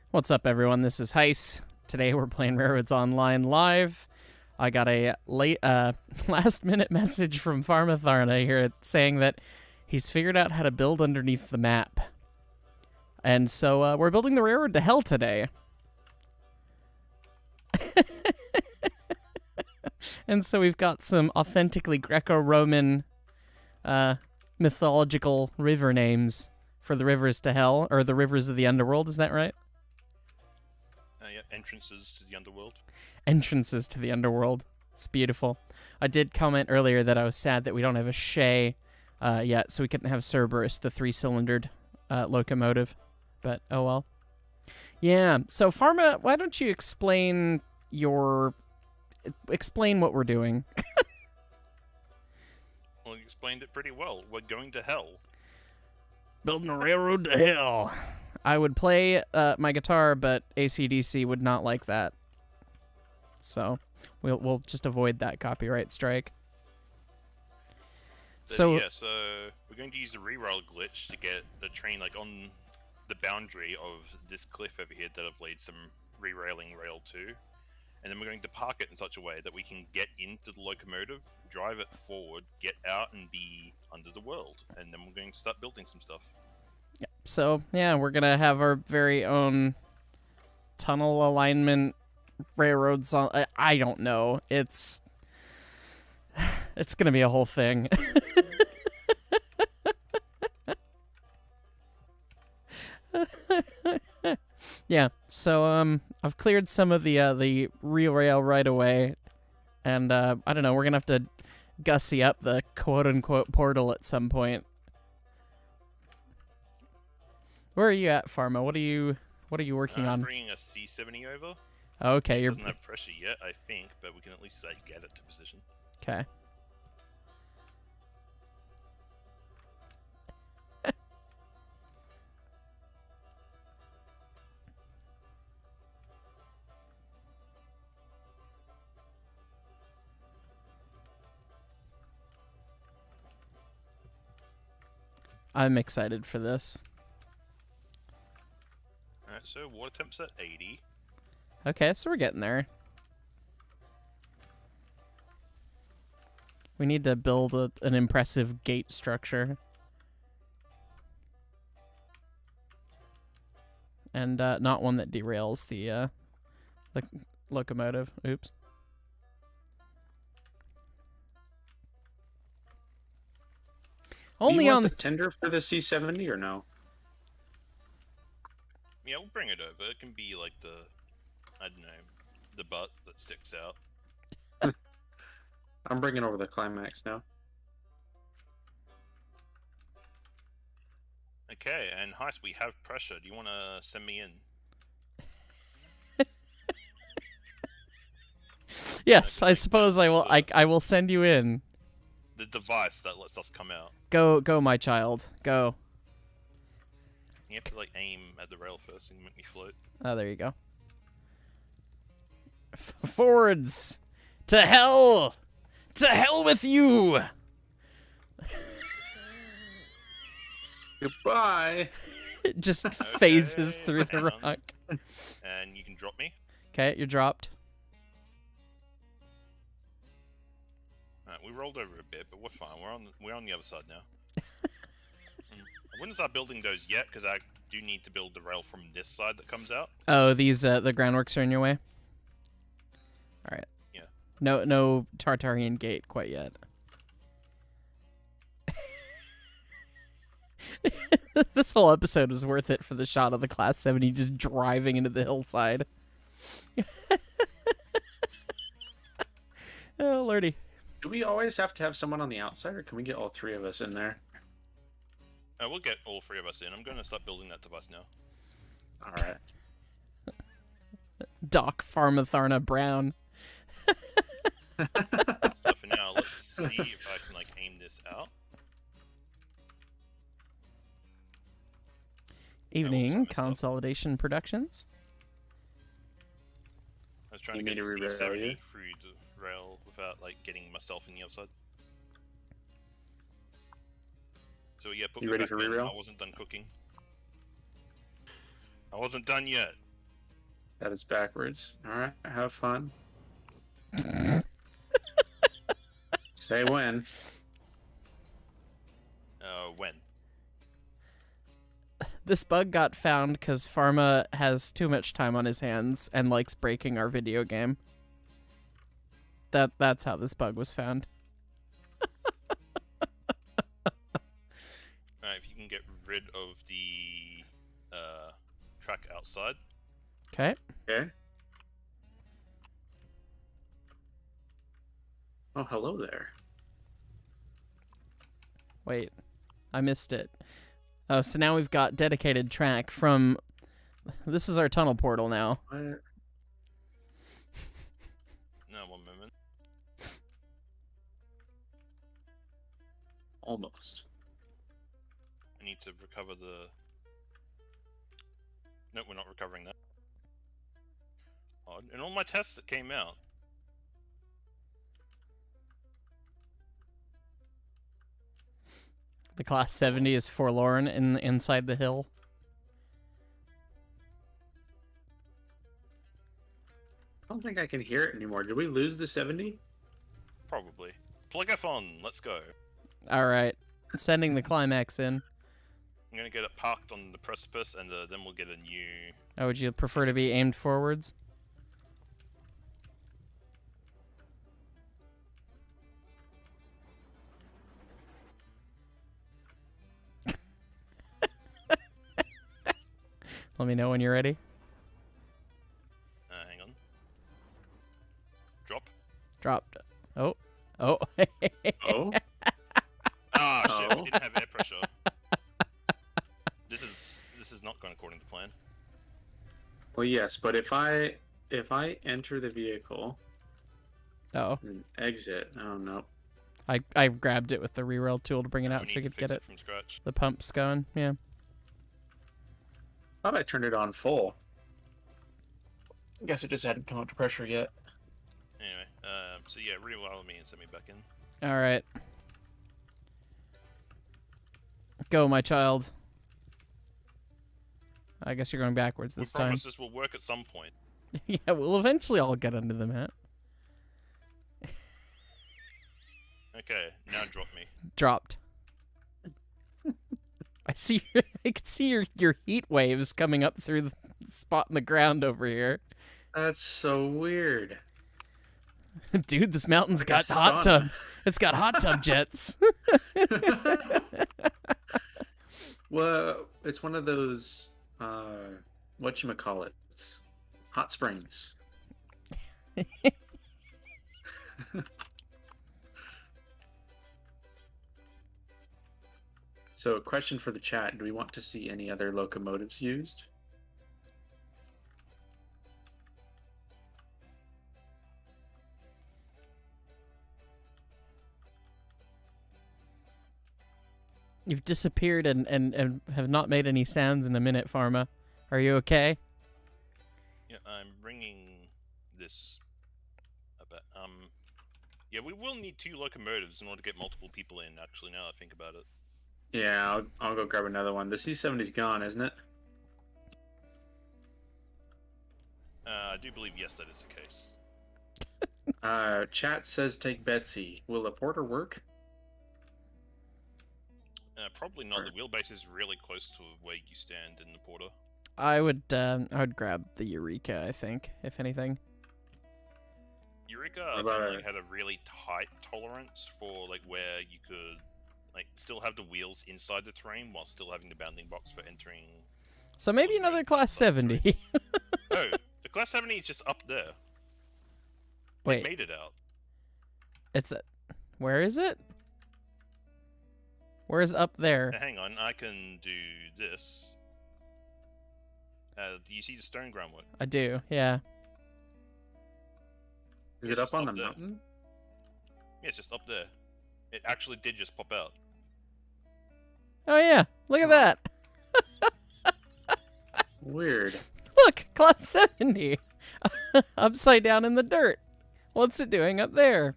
What's up, everyone? This is Heis. Today we're playing Railroads Online live. I got a last-minute message from Farmatharna here saying that he's figured out how to build underneath the map. And so we're building the railroad to hell today. And so we've got some authentically Greco-Roman mythological river names for the rivers to hell, or the rivers of the underworld, is that right? Yeah, entrances to the underworld. Entrances to the underworld. It's beautiful. I did comment earlier that I was sad that we don't have a Shay yet, so we couldn't have Cerberus, the three-cylindered locomotive. But, oh well. Yeah, so Pharma, why don't you explain what we're doing? Well, you explained it pretty well. We're going to hell. Building a railroad to hell. I would play my guitar, but AC/DC would not like that. So we'll just avoid that copyright strike. So we're going to use the re-rail glitch to get the train like on the boundary of this cliff over here that I've laid some re-railing rail to, and then we're going to park it in such a way that we can get into the locomotive, drive it forward, get out, and be under the world, and then we're going to start building some stuff. Yeah. So, yeah, we're going to have our very own tunnel alignment railroads on. I don't know. It's going to be a whole thing. Yeah. So, I've cleared some of the real rail right away. And, I don't know, we're going to have to gussy up the quote-unquote portal at some point. Where are you at, Pharma? What are you working on? I'm bringing a C70 over. Okay, It doesn't have pressure yet, I think, but we can at least get it to position. Okay. I'm excited for this. Alright, so water temp's at 80. Okay, so we're getting there. We need to build an impressive gate structure. And not one that derails the locomotive. Oops. Only you on want the tender for the C70 or no? Yeah, we'll bring it over. It can be like I don't know, the butt that sticks out. I'm bringing over the climax now. Okay, and Heist, we have pressure. Do you want to send me in? Yes, I suppose I will. I will send you in. The device that lets us come out. Go, my child. Go. You have to like aim at the rail first and make me float. Oh, there you go. Forwards! To hell! To hell with you! Goodbye! It just phases through the hang on. rock. And you can drop me. Okay, you're dropped. Alright, we rolled over a bit, but we're fine. We're on the other side now. I wouldn't start building those yet because I do need to build the rail from this side that comes out. Oh, these the groundworks are in your way. All right. Yeah. No Tartarian gate quite yet. This whole episode was worth it for the shot of the Class 70 just driving into the hillside. Oh, lordy. Do we always have to have someone on the outside, or can we get all three of us in there? We'll get all three of us in. I'm going to start building that device now. Alright. Doc Farmatharna Brown. So for now, let's see if I can like aim this out. Evening, Consolidation Productions. I was trying You to get mean the to re-rail C70 you? through the rail without like getting myself in the outside. So yeah, put You me ready back for in. re-rail? I wasn't done cooking. I wasn't done yet. That is backwards. All right, have fun. Say when. When? This bug got found because Pharma has too much time on his hands and likes breaking our video game. That's how this bug was found. Alright, if you can get rid of the track outside. Okay. Okay. Oh, hello there. Wait, I missed it. Oh, so now we've got dedicated track from... This is our tunnel portal now. What? No, one moment. Almost. I need to recover the... No, we're not recovering that. Oh, in all my tests that came out. The class 70 is forlorn inside the hill. I don't think I can hear it anymore. Did we lose the 70? Probably. Plug-a-thon, let's go. All right, sending the climax in. I'm gonna get it parked on the precipice, and then we'll get a new... Oh, would you prefer to be aimed forwards? Let me know when you're ready. hang on. Drop. Dropped. Oh. Oh. Oh? Ah, shit, Oh. we didn't have air pressure. This is not going according to plan. Well, yes, but if I enter the vehicle Oh. and exit, oh no. I grabbed it with the reroll tool to bring it We out so we need to could fix get it. from scratch. The pumps going. Yeah. Thought I turned it on full. Guess it just hadn't come up to pressure yet. Anyway, so yeah, re-allow me and send me back in. All right. Go, my child. I guess you're going backwards this We time. promise this will work at some point. Yeah, we'll eventually all get under the mat. Okay, now drop me. Dropped. I can see your heat waves coming up through the spot in the ground over here. That's so weird. Dude, this mountain's Like a got hot sauna. tub. It's got hot tub jets. Well, it's one of those, whatchamacallits, hot springs. So, a question for the chat. Do we want to see any other locomotives used? You've disappeared and have not made any sounds in a minute, Pharma. Are you okay? Yeah, I'm bringing this about. Yeah, we will need 2 locomotives in order to get multiple people in. Actually, now that I think about it. Yeah, I'll go grab another one. The C-70's gone, isn't it? I do believe yes, that is the case. Chat says take Betsy. Will a porter work? Probably not. The wheelbase is really close to where you stand in the porter. I would grab the Eureka, I think, if anything. Eureka What about apparently it? had a really tight tolerance for like where you could like still have the wheels inside the terrain while still having the bounding box for entering. So maybe another class 70. Oh, the class 70 is just up there. Wait, It made it out. it's where is it? Where's up there? Hang on, I can do this. Do you see the stone groundwork? I do, yeah. Is It's it up just on up the there. mountain? Yeah, it's just up there. It actually did just pop out. Oh yeah, look at that. Weird. Look, class 70. Upside down in the dirt. What's it doing up there?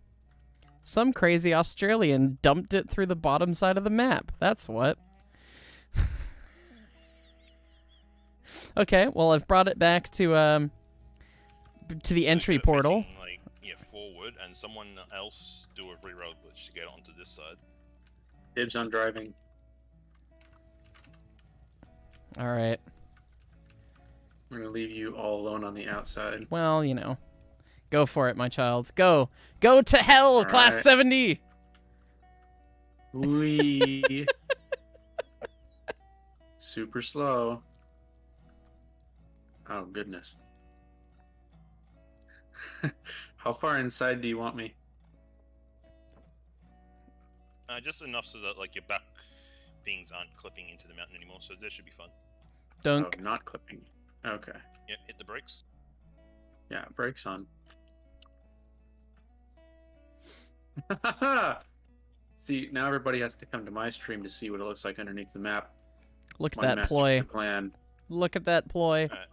Some crazy Australian dumped it through the bottom side of the map. That's what. Okay, well, I've brought it back to to the So entry get it portal. facing, like, yeah, forward, and someone else do a reroll glitch to get onto this side. Dibs on driving. All right. I'm gonna leave you all alone on the outside. Well, you know, go for it, my child. Go to hell, All class right. 70. Wee. Super slow. Oh goodness. How far inside do you want me? Just enough so that like your back things aren't clipping into the mountain anymore. So this should be fun. Dunk. Oh, not clipping. Okay. Yeah, hit the brakes. Yeah, brakes on. See, now everybody has to come to my stream to see what it looks like underneath the map. Look at My that master ploy. plan. Look at that ploy. Alright.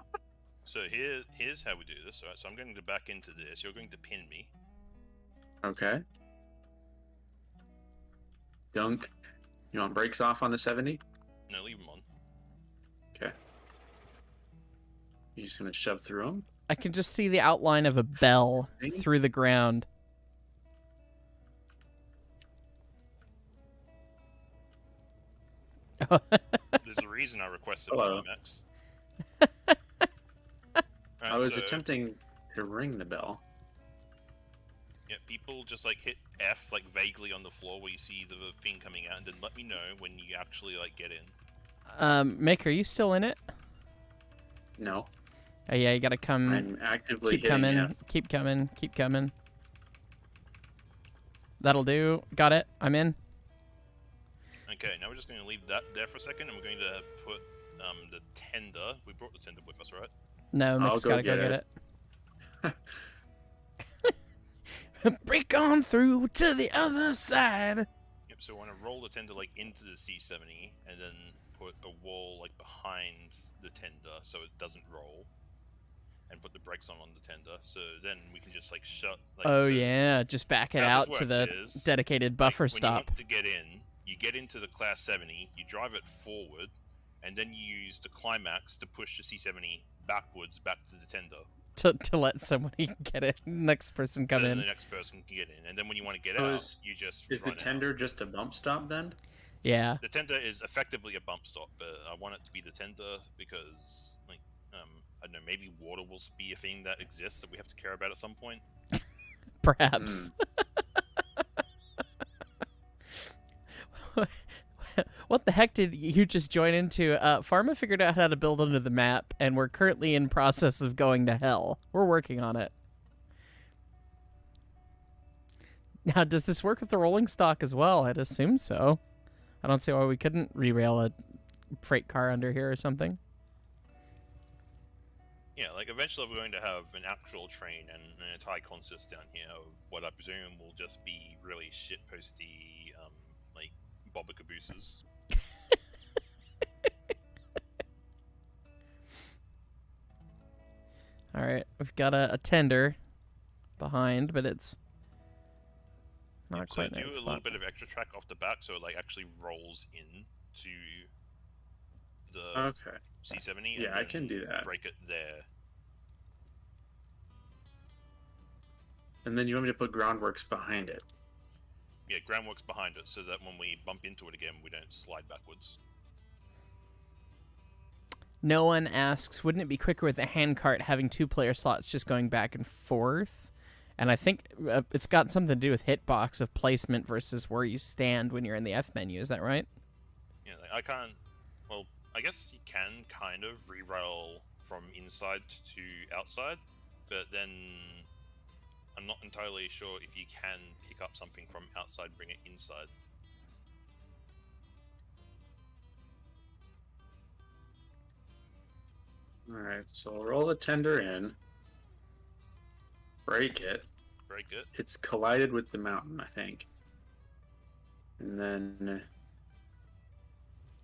So here's how we do this. Alright, so I'm going to back into this. You're going to pin me. Okay. Dunk. You want brakes off on the 70? No, leave them on. Okay. You just gonna shove through them? I can just see the outline of a bell through the ground. There's a reason I requested Hello. climax. I was attempting to ring the bell. Yeah, people just like hit F like vaguely on the floor where you see the thing coming out, and then let me know when you actually like get in. Mick, are you still in it? No. Oh yeah, you gotta come. I'm actively Keep hitting coming. it. Keep coming. Keep coming. That'll do. Got it. I'm in. Okay, now we're just going to leave that there for a second, and we're going to put the tender. We brought the tender with us, right? No, I'll Mick's go gotta go get get it. Break on through to the other side. Yep. So we want to roll the tender like into the C70, and then put a wall like behind the tender so it doesn't roll, and put the brakes on the tender. So then we can just like shut. Like, Oh so yeah, just back it how out this to works the is, dedicated like, buffer when stop. you want to get in, you get into the class 70, you drive it forward, and then you use the climax to push the C70 backwards back to the tender. To let somebody get it, next person come So then in. the next person can get in, and then when you want to get Oh, out, you just Is the run out. tender just a bump stop then? Yeah. The tender is effectively a bump stop, but I want it to be the tender because, like, I don't know, maybe water will be a thing that exists that we have to care about at some point. Perhaps. What the heck did you just join into? Pharma figured out how to build under the map, and we're currently in process of going to hell. We're working on it. Now, does this work with the rolling stock as well? I'd assume so. I don't see why we couldn't re-rail a freight car under here or something. Yeah, like, eventually we're going to have an actual train and an entire consist down here of what I presume will just be really shitposty, like, bobber cabooses. Alright, we've got a tender behind, but it's not So quite do in that a spot. little bit of extra track off the back so it, like, actually rolls in to the Okay. C70. Yeah, and I can then do that. Break it there. And then you want me to put groundworks behind it. Yeah, groundwork's behind it so that when we bump into it again, we don't slide backwards. No one asks, wouldn't it be quicker with a handcart having 2-player slots just going back and forth? And I think it's got something to do with hitbox of placement versus where you stand when you're in the F menu. Is that right? Yeah, like, I can't. Well, I guess you can kind of re-rail from inside to outside, but then I'm not entirely sure if you can pick up something from outside, bring it inside. Alright, so I'll roll the tender in. Break it. Very good. It's collided with the mountain, I think. And then...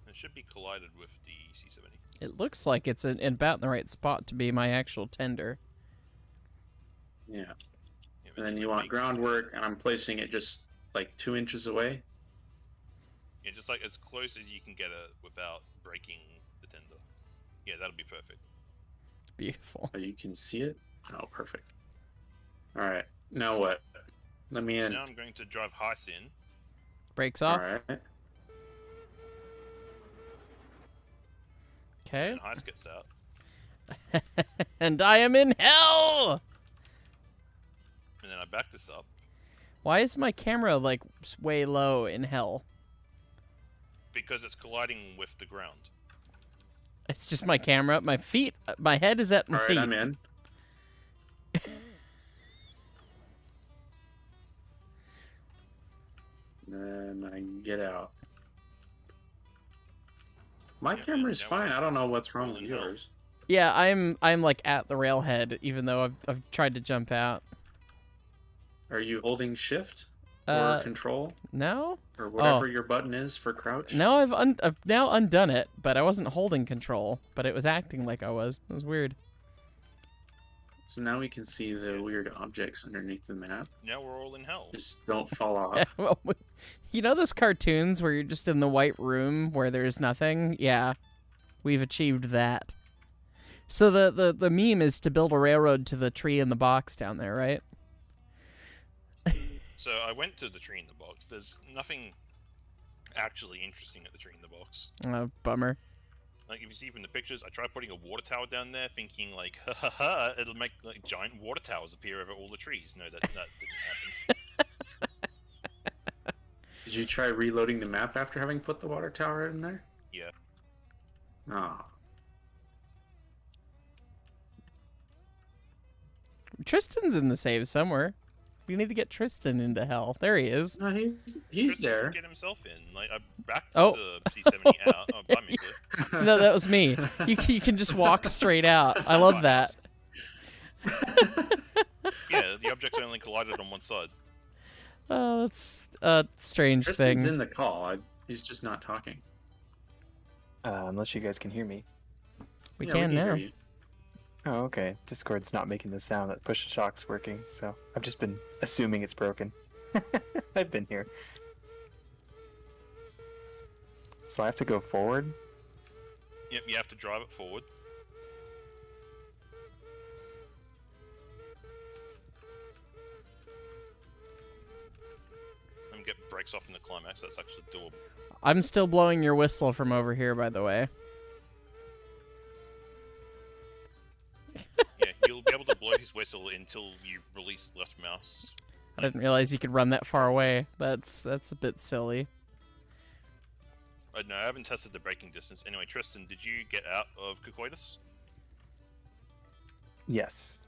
It should be collided with the C70. It looks like it's about in the right spot to be my actual tender. Yeah. Yeah, but And then you like, want groundwork, and I'm placing it just like 2 inches away. Yeah, just like as close as you can get it without breaking the tender. Yeah, that'll be perfect. Beautiful. Oh, you can see it? Oh, perfect. All right. Now what? Let me in. Now I'm going to drive Heist in. Brakes All off. right. Okay. And Heist gets out. And I am in hell! And then I back this up. Why is my camera, like, way low in hell? Because it's colliding with the ground. It's just my camera. My feet, my head is at my All right, feet. I'm in. Then I get out. My Yeah, camera's yeah, fine. we're I don't know what's wrong with rolling hell. yours. Yeah, I'm like at the railhead, even though I've tried to jump out. Are you holding shift or Uh, control no? or whatever your button is for crouch? No, I've now undone it, but I wasn't holding control, but it was acting like I was. It was weird. So now we can see the weird objects underneath the map. Now we're all in hell. Just don't fall off. Well, you know those cartoons where you're just in the white room where there's nothing? Yeah, we've achieved that. So the meme is to build a railroad to the tree in the box down there, right? So I went to the tree in the box. There's nothing actually interesting at the tree in the box. Oh, bummer. Like if you see from the pictures, I tried putting a water tower down there, thinking like, ha ha ha, it'll make like giant water towers appear over all the trees. No, that didn't happen. Did you try reloading the map after having put the water tower in there? Yeah. Ah. Tristan's in the save somewhere. We need to get Tristan into hell. There he is. No, he's Tristan there. Get himself in. Like I backed Oh. the C70 out. Oh, bye me, Cliff. No, that was me. You can just walk straight out. I love that. Yeah, the objects only collided on one side. Oh, that's a strange Tristan's thing. in the call. He's just not talking. Unless you guys can hear me. We Yeah, can hear now. you. Oh, okay. Discord's not making the sound that push shock's working, so I've just been assuming it's broken. I've been here. So I have to go forward? Yep, you have to drive it forward. And get brakes off in the climax. That's actually doable. I'm still blowing your whistle from over here, by the way. Yeah, you'll be able to blow his whistle until you release left mouse. I didn't realize you could run that far away. That's a bit silly. No, I haven't tested the braking distance. Anyway, Tristan, did you get out of Cocoitus? Yes.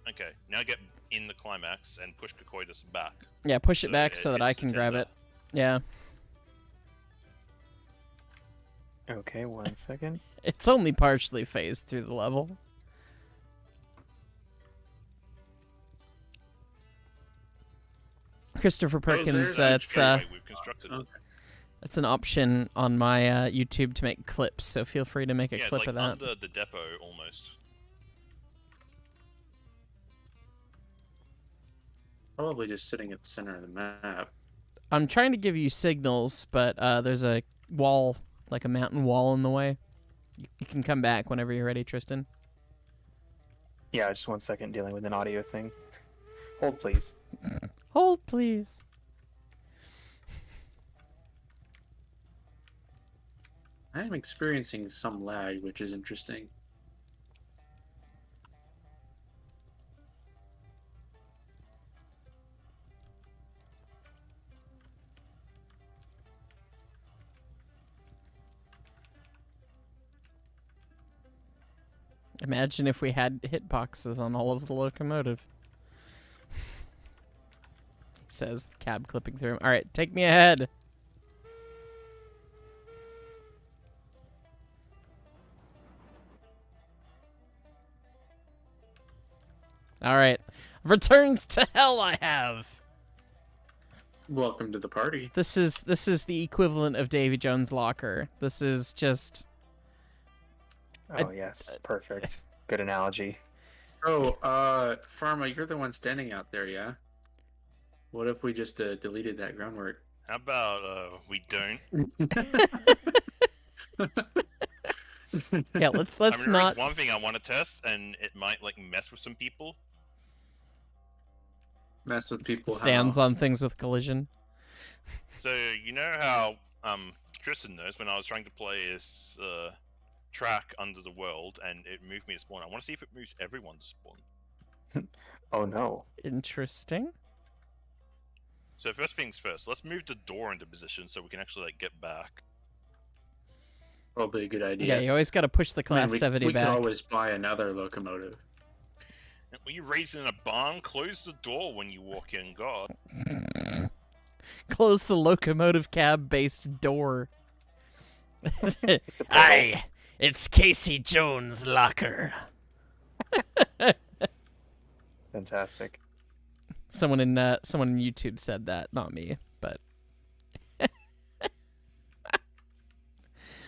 Okay, now get in the climax and push Cocoitus back. Yeah, push it So back it so that I hits the can grab tender. it. Yeah. Okay, 1 second. It's only partially phased through the level. Christopher Perkins, there's it's Anyway, we've constructed it. Okay. it's an option on my YouTube to make clips, so feel free to make a Yeah, it's clip like of that. under the depot almost. Probably just sitting at the center of the map. I'm trying to give you signals, but there's a wall, like a mountain wall in the way. You can come back whenever you're ready, Tristan. Yeah, just 1 second dealing with an audio thing. Hold, please. Hold, please. I am experiencing some lag, which is interesting. Imagine if we had hitboxes on all of the locomotive. Says the cab clipping through him. All right, take me ahead. All right, returned to hell. I have. Welcome to the party. This is the equivalent of Davy Jones' locker. This is just. Oh, yes. Perfect. Good analogy. Oh, Pharma, you're the one standing out there, yeah? What if we just deleted that groundwork? How about we don't? Yeah, let's I mean, there not is one thing I want to test, and it might like mess with some people. Mess with people. stands how? on things with collision. So you know how Tristan knows when I was trying to play this track under the world, and it moved me to spawn. I want to see if it moves everyone to spawn. Oh no. Interesting. So first things first, let's move the door into position so we can actually like get back. Probably a good Yeah, idea. you always got to push the Man, class we 70 could back. always buy another locomotive. Were you raised in a barn? Close the door when you walk in, God. Close the locomotive cab-based door. It's a portal. Aye, it's Casey Jones' locker. Fantastic. Someone in YouTube said that, not me, but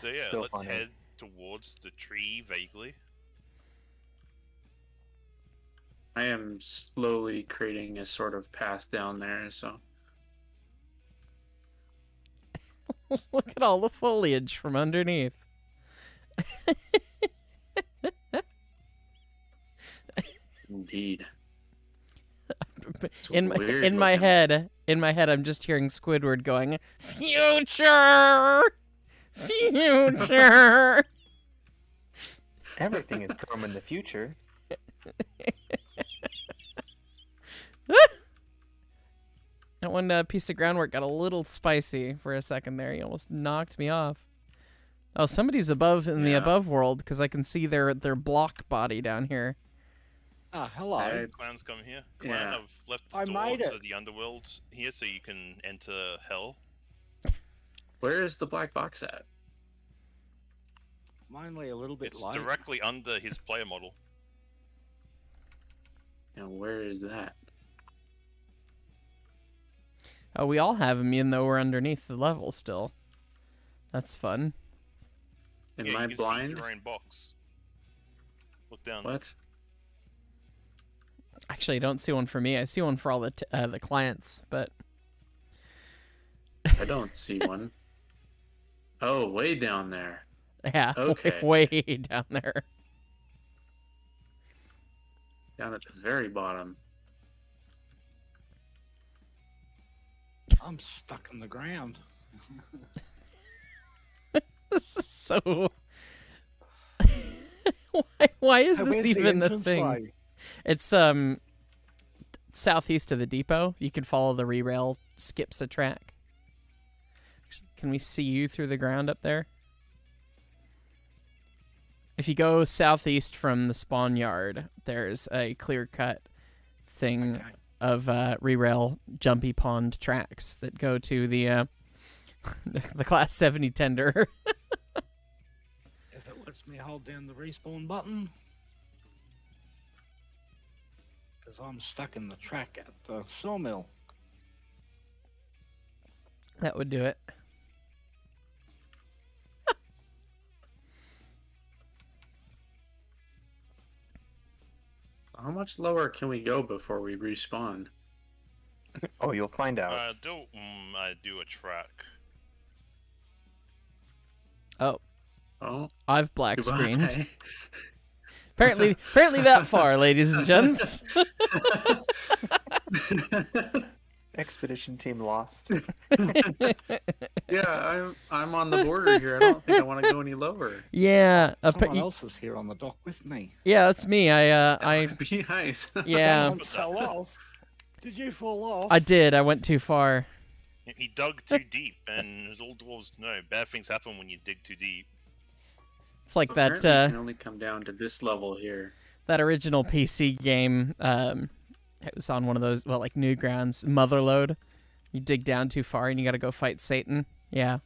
So yeah, Still let's funny. head towards the tree vaguely. I am slowly creating a sort of path down there, so look at all the foliage from underneath. indeed. In weird my looking. head, I'm just hearing Squidward going, "Future, future." Everything is chrome in the future. That one piece of groundwork got a little spicy for a second there. You almost knocked me off. Oh, somebody's above in the Yeah. above world because I can see their block body down here. Ah, hello. I- Clans come here. Clan, Yeah. I've left the I door made to it. the underworld here so you can enter hell. Where is the black box at? I'm only a little bit It's late. directly under his player model. And where is that? Oh, we all have them, even though we're underneath the level still. That's fun. Am Yeah, I you can blind? see your own box. Look down. What? Actually, I don't see one for me. I see one for all the clients, but I don't see one. Oh, way down there. yeah, Okay. way down there. Down at the very bottom. I'm stuck in the ground. This is so. why is Hey, this where's the even a entrance thing? way? It's southeast of the depot. You can follow the re-rail, skips a track. Can we see you through the ground up there? If you go southeast from the spawn yard, there's a clear-cut thing Okay. of re-rail jumpy pond tracks that go to the the class 70 tender. If it lets me hold down the respawn button. Because I'm stuck in the track at the sawmill. That would do it. How much lower can we go before we respawn? Oh, you'll find out. Do a track. Oh, Oh, I've black goodbye. screened. Apparently that far, ladies and gents. Expedition team lost. Yeah, I'm on the border here. I don't think I want to go any lower. Yeah, Someone else is here on the dock with me. yeah, that's me. I That might be nice. yeah, Someone fell off. Did you fall off? I did. I went too far. He dug too deep, and as all dwarves know, bad things happen when you dig too deep. It's like that Apparently you can only come down to this level here. that original PC game. It was on one of those, well, like Newgrounds, Motherload. You dig down too far and you got to go fight Satan. Yeah.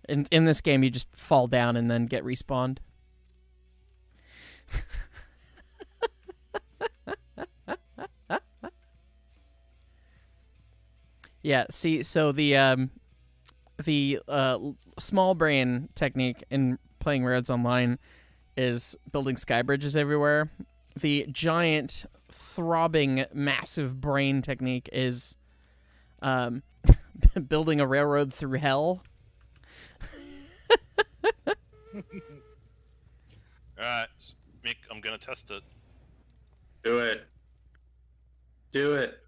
In this game, you just fall down and then get respawned. Yeah. See, so the small brain technique in playing Roads Online is building sky bridges everywhere. The giant, throbbing, massive brain technique is building a railroad through hell. Alright, Mick, I'm gonna test it. Do it. Do it.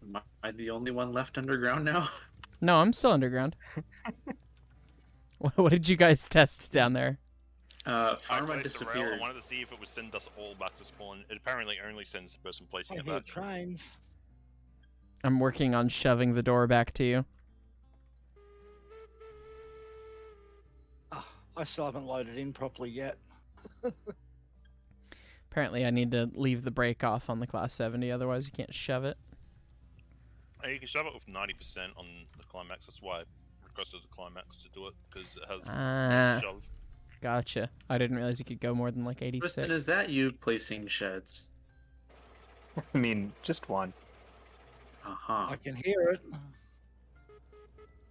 Am I the only one left underground now? No, I'm still underground. What did you guys test down there? I Pharma placed the rail. I disappeared. wanted to see if it would send us all back to spawn. It apparently only sends the person placing I it hear back. trains. I'm working on shoving the door back to you. Ah, I still haven't loaded in properly yet. Apparently, I need to leave the brake off on the Class 70, otherwise you can't shove it. Hey, you can shove it with 90% on the climax. That's why I requested the climax to do it, because it has Ah, shove. gotcha. I didn't realize you could go more than like Tristan, 86. is that you placing sheds? I mean, just one. Uh-huh. I can hear it.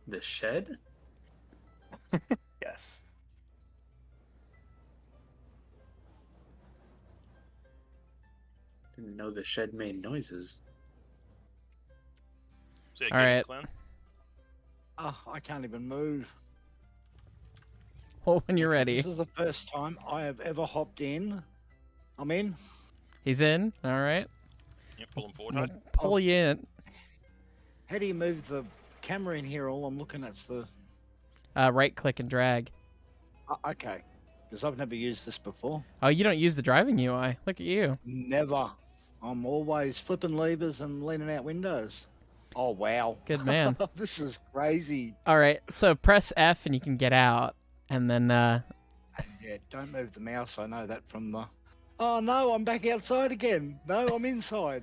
The shed? Yes. Didn't know the shed made noises. So, yeah, All get it, right. Clown. Ah, I can't even move. Oh, when you're ready. This is the first time I have ever hopped in. I'm in. He's in. All right. Yep, pull him forward. I'm High. gonna pull you in. How do you move the camera in here? All I'm looking at's the. Right click and drag. Okay. Because I've never used this before. Oh, you don't use the driving UI. Look at you. Never. I'm always flipping levers and leaning out windows. Oh, wow. Good man. This is crazy. All right. So press F and you can get out. And then, Yeah, don't move the mouse. I know that from the. Oh, no, I'm back outside again. No, I'm inside.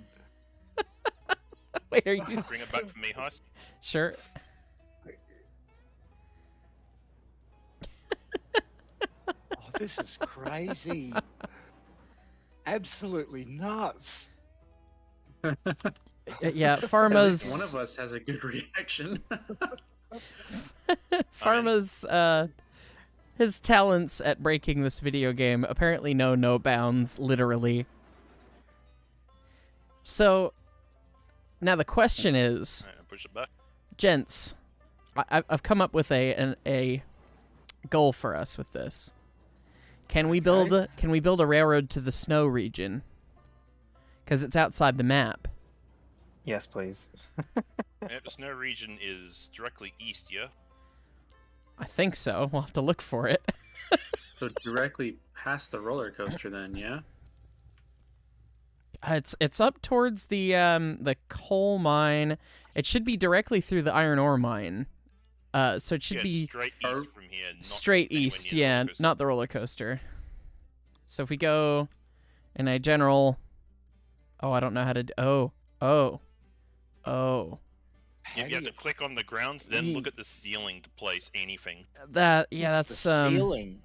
wait, are you Bring it back for me, Heist. sure? Oh, this is crazy. Absolutely nuts. Yeah, At least Pharma's one of us has a good reaction. Pharma's his talents at breaking this video game apparently know no bounds, literally. So now the question is, Alright, push it back. gents, I've come up with a goal for us with this. Can we build a railroad to the snow region? Because it's outside the map. Yes, please. Yep, the snow region is directly east, yeah? I think so. We'll have to look for it. So directly past the roller coaster then, yeah? It's up towards the coal mine. It should be directly through the iron ore mine. So it should Yeah, be straight east from here. Not straight anywhere east, near the yeah, roller coaster. not the roller coaster. So if we go in a general, I don't know how to. Oh, Yep, you have to click on the ground, then Mm. look at the ceiling to place anything. that's Ceiling.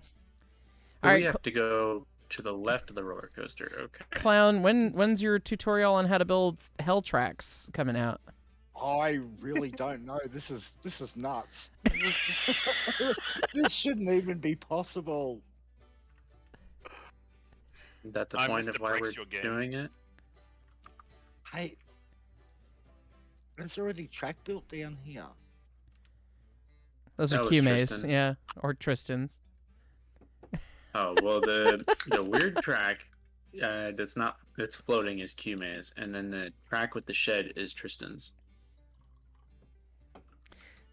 So All we right, have to go to the left of the roller coaster. Okay. Clown. When's your tutorial on how to build hell tracks coming out? I really don't know. This is nuts. This shouldn't even be possible. Is that the I point missed of a why breaks we're your game. doing it? Hey, there's already track built down here. Those That are was Q-Mays, Tristan. yeah, or Tristan's. Oh well, the weird track that's floating is Q-Maze, and then the track with the shed is Tristan's.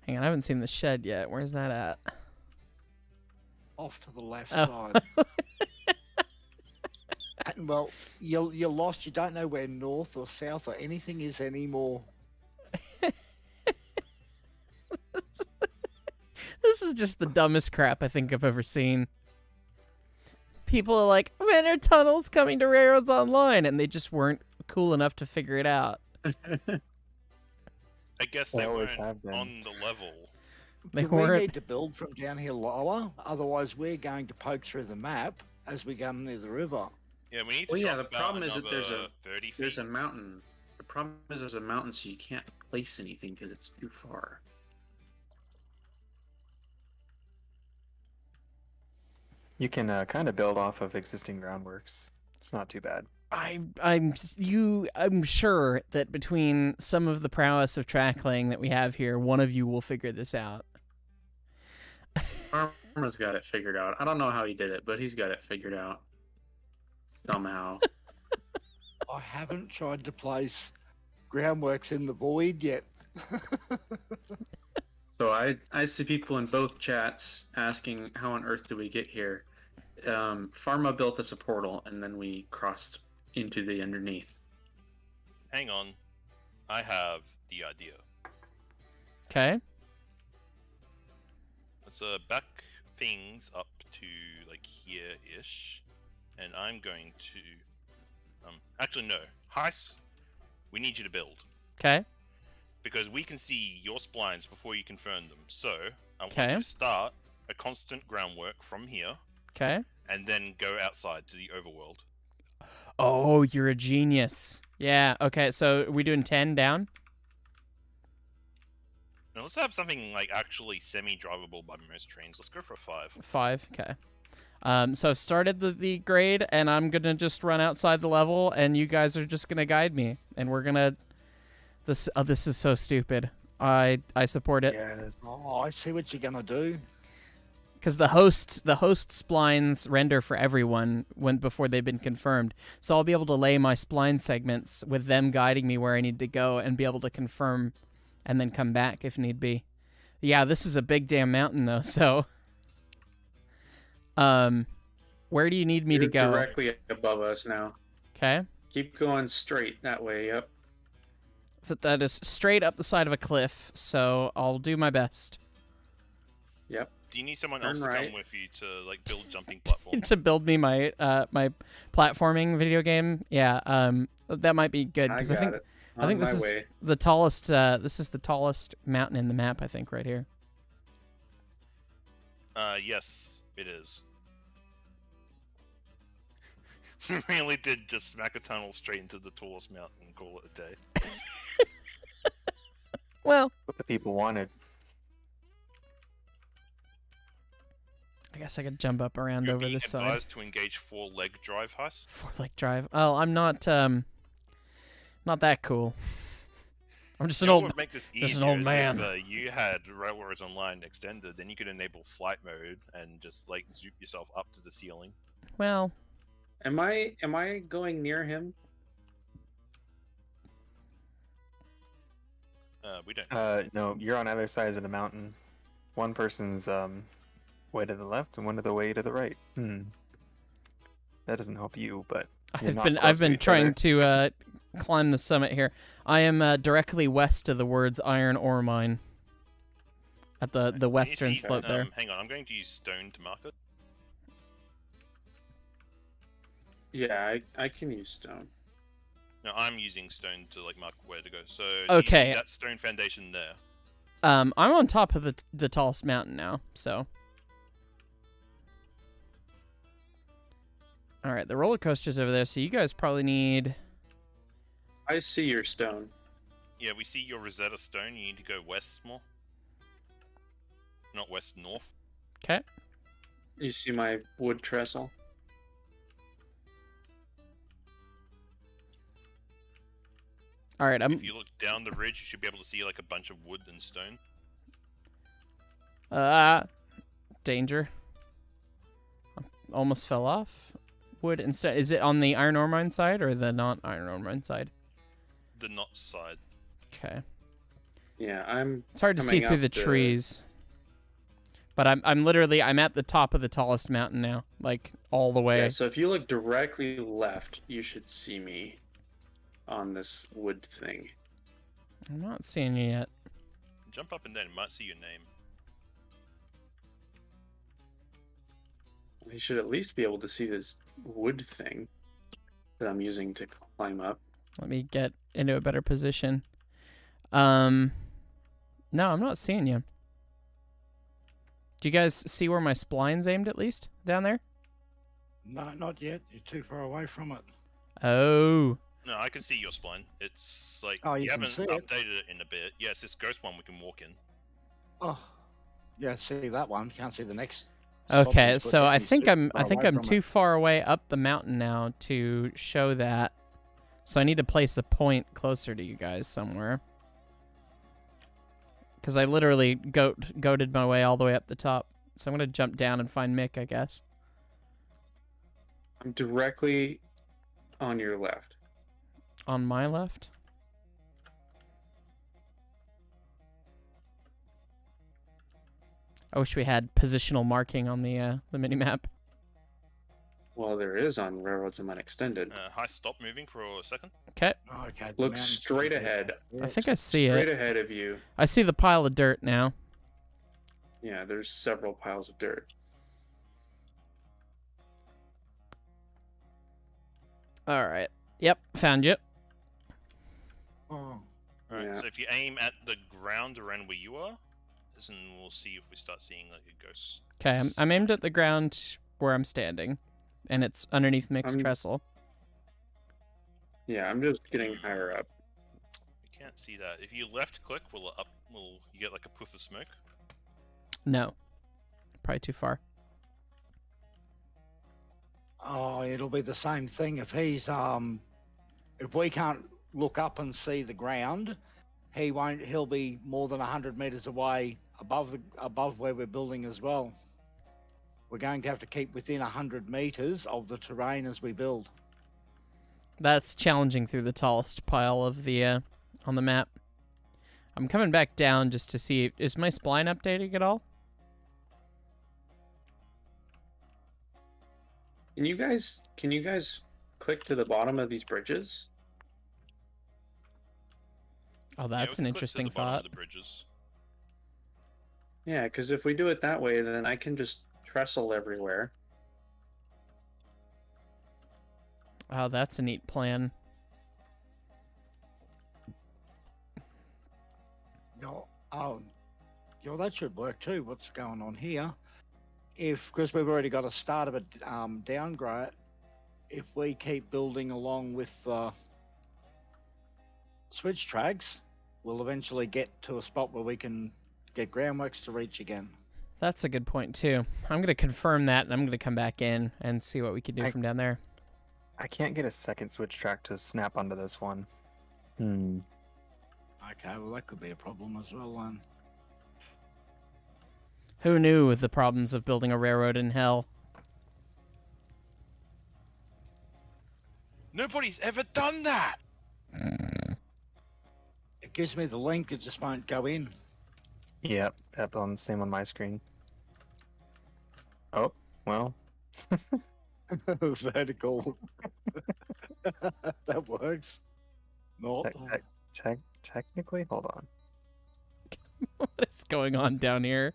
Hang on, I haven't seen the shed yet. Where's that at? Off to the left Oh. side. And, well, you're lost. You don't know where north or south or anything is anymore. This is just the dumbest crap I think I've ever seen. People are like, "Man, are tunnels coming to Railroads Online?" and they just weren't cool enough to figure it out. I guess They they always weren't have been. on the level. They Do we weren't. need to build from down here lower? Otherwise, we're going to poke through the map as we come near the river. Yeah, we need to Well, yeah, drop the about problem is that another 30 feet. There's a mountain. The problem is there's a mountain, so you can't place anything because it's too far. You can kind of build off of existing groundworks. It's not too bad. I'm sure that between some of the prowess of track laying that we have here, one of you will figure this out. Farmer's got it figured out. I don't know how he did it, but he's got it figured out somehow. I haven't tried to place groundworks in the void yet. So I see people in both chats asking how on earth do we get here. Pharma built us a portal, and then we crossed into the underneath. Hang on. I have the idea. Okay. Let's back things up to like here-ish, and I'm going to actually no, Heis, we need you to build Okay. because we can see your splines before you confirm them. So I want Okay. you to start a constant groundwork from here, Okay. and then go outside to the overworld. Oh, you're a genius. Yeah. Okay. So we doing 10 down? Now let's have something like actually semi-drivable by most trains. Let's go for a 5. 5. Okay. So I've started the grade, and I'm gonna just run outside the level, and you guys are just gonna guide me, and we're gonna. This is so stupid. I support it. Yes. Oh, I see what you're gonna do. Because the host splines render for everyone before they've been confirmed. So I'll be able to lay my spline segments with them guiding me where I need to go and be able to confirm and then come back if need be. Yeah, this is a big damn mountain though, so where do you need me You're to go? directly above us now. Okay. Keep going straight that way. Yep. That is straight up the side of a cliff, so I'll do my best. Yep. Do you need someone Turn else to right. come with you to like build jumping platforms? To build me my my platforming video game. Yeah, that might be good because I think it. I think On this my is way. the tallest. This is the tallest mountain in the map. I think right here. Yes, it is. Really did just smack a tunnel straight into the tallest mountain and call it a day. Well, What the people wanted. I guess I could jump up around You're over being this side. advised to engage 4-leg drive heist. 4-leg drive. Oh, I'm not that cool. I'm just an What old. would make this just an easier old is man. If you had Railroads Online extended, then you could enable flight mode and just like zoop yourself up to the ceiling. Well, Am I going near him? We don't. No, you're on either side of the mountain. One person's way to the left and one to the way to the right. That doesn't help you, but you're not close I've to been each trying other. to climb the summit here. I am directly west of the words iron ore mine. At the Can you western see, slope there. Hang on, I'm going to use stone to mark it. Yeah, I can use stone. No, I'm using stone to like mark where to go. So Okay. you see that stone foundation there. I'm on top of the tallest mountain now, so. All right, the roller coaster's over there, so you guys probably need. I see your stone. Yeah, we see your Rosetta Stone. You need to go west more. Not west, north. Okay. You see my wood trestle? All right, I'm. If you look down the ridge, you should be able to see like a bunch of wood and stone. Danger. Almost fell off. Wood instead. Is it on the iron ore mine side or the not iron ore mine side? The not side. Okay. Yeah, I'm. It's hard to see Coming through up the the- trees. But I'm literally at the top of the tallest mountain now, like all the way. Yeah, so if you look directly left, you should see me on this wood thing. I'm not seeing you yet. Jump up and then you might see your name. You should at least be able to see this wood thing that I'm using to climb up. Let me get into a better position. No, I'm not seeing you. Do you guys see where my spline's aimed at least down there? No, not yet. You're too far away from it. Oh. No, I can see your spline. It's like Oh, you you can haven't see it. updated it in a bit. Yes, this ghost one we can walk in. Oh, yeah. See that one? Can't see the next. spot Okay, he's put so down. I He's think too I'm far away from too it. far away up the mountain now to show that. So I need to place a point closer to you guys somewhere. Because I literally goated my way all the way up the top. So I'm gonna jump down and find Mick, I guess. I'm directly on your left. On my left. I wish we had positional marking on the minimap. Well, there is on Railroads Unextended. Hi, stop moving for a second. Okay. Oh, okay. the Look mountain's straight pretty ahead. big. I think I see Straight it. ahead of you. I see the pile of dirt now. Yeah, there's several piles of dirt. All right. Yep, found you. Oh, Alright, Yeah. so if you aim at the ground around where you are, and we'll see if we start seeing like a ghost. Okay, I'm aimed at the ground where I'm standing, and it's underneath Mick's I'm- trestle. Yeah, I'm just getting higher up. I can't see that. If you left click, will you get like a puff of smoke? No, probably too far. oh, it'll be the same thing if he's if we can't look up and see the ground, he'll be more than 100 meters away above where we're building as well. We're going to have to keep within 100 meters of the terrain as we build. That's challenging through the tallest pile of the on the map. I'm coming back down just to see. Is my spline updating at all? Can you guys click to the bottom of these bridges? Oh, Yeah, that's we an can click to the interesting bottom thought. of the bridges. Yeah, because if we do it that way, then I can just trestle everywhere. Oh, that's a neat plan. That should work too. What's going on here? Because we've already got a start of a downgrade, if we keep building along with the switch tracks, we'll eventually get to a spot where we can get groundworks to reach again. That's a good point too. I'm gonna confirm that, and I'm gonna come back in and see what we can do from down there. I can't get a second switch track to snap onto this one. Okay, well that could be a problem as well then. Who knew the problems of building a railroad in hell? Nobody's ever done that! It gives me the link, it just won't go in. Yep, that's on the same on my screen. Oh, well. Vertical. That works. No. Technically, hold on. What is going on down here?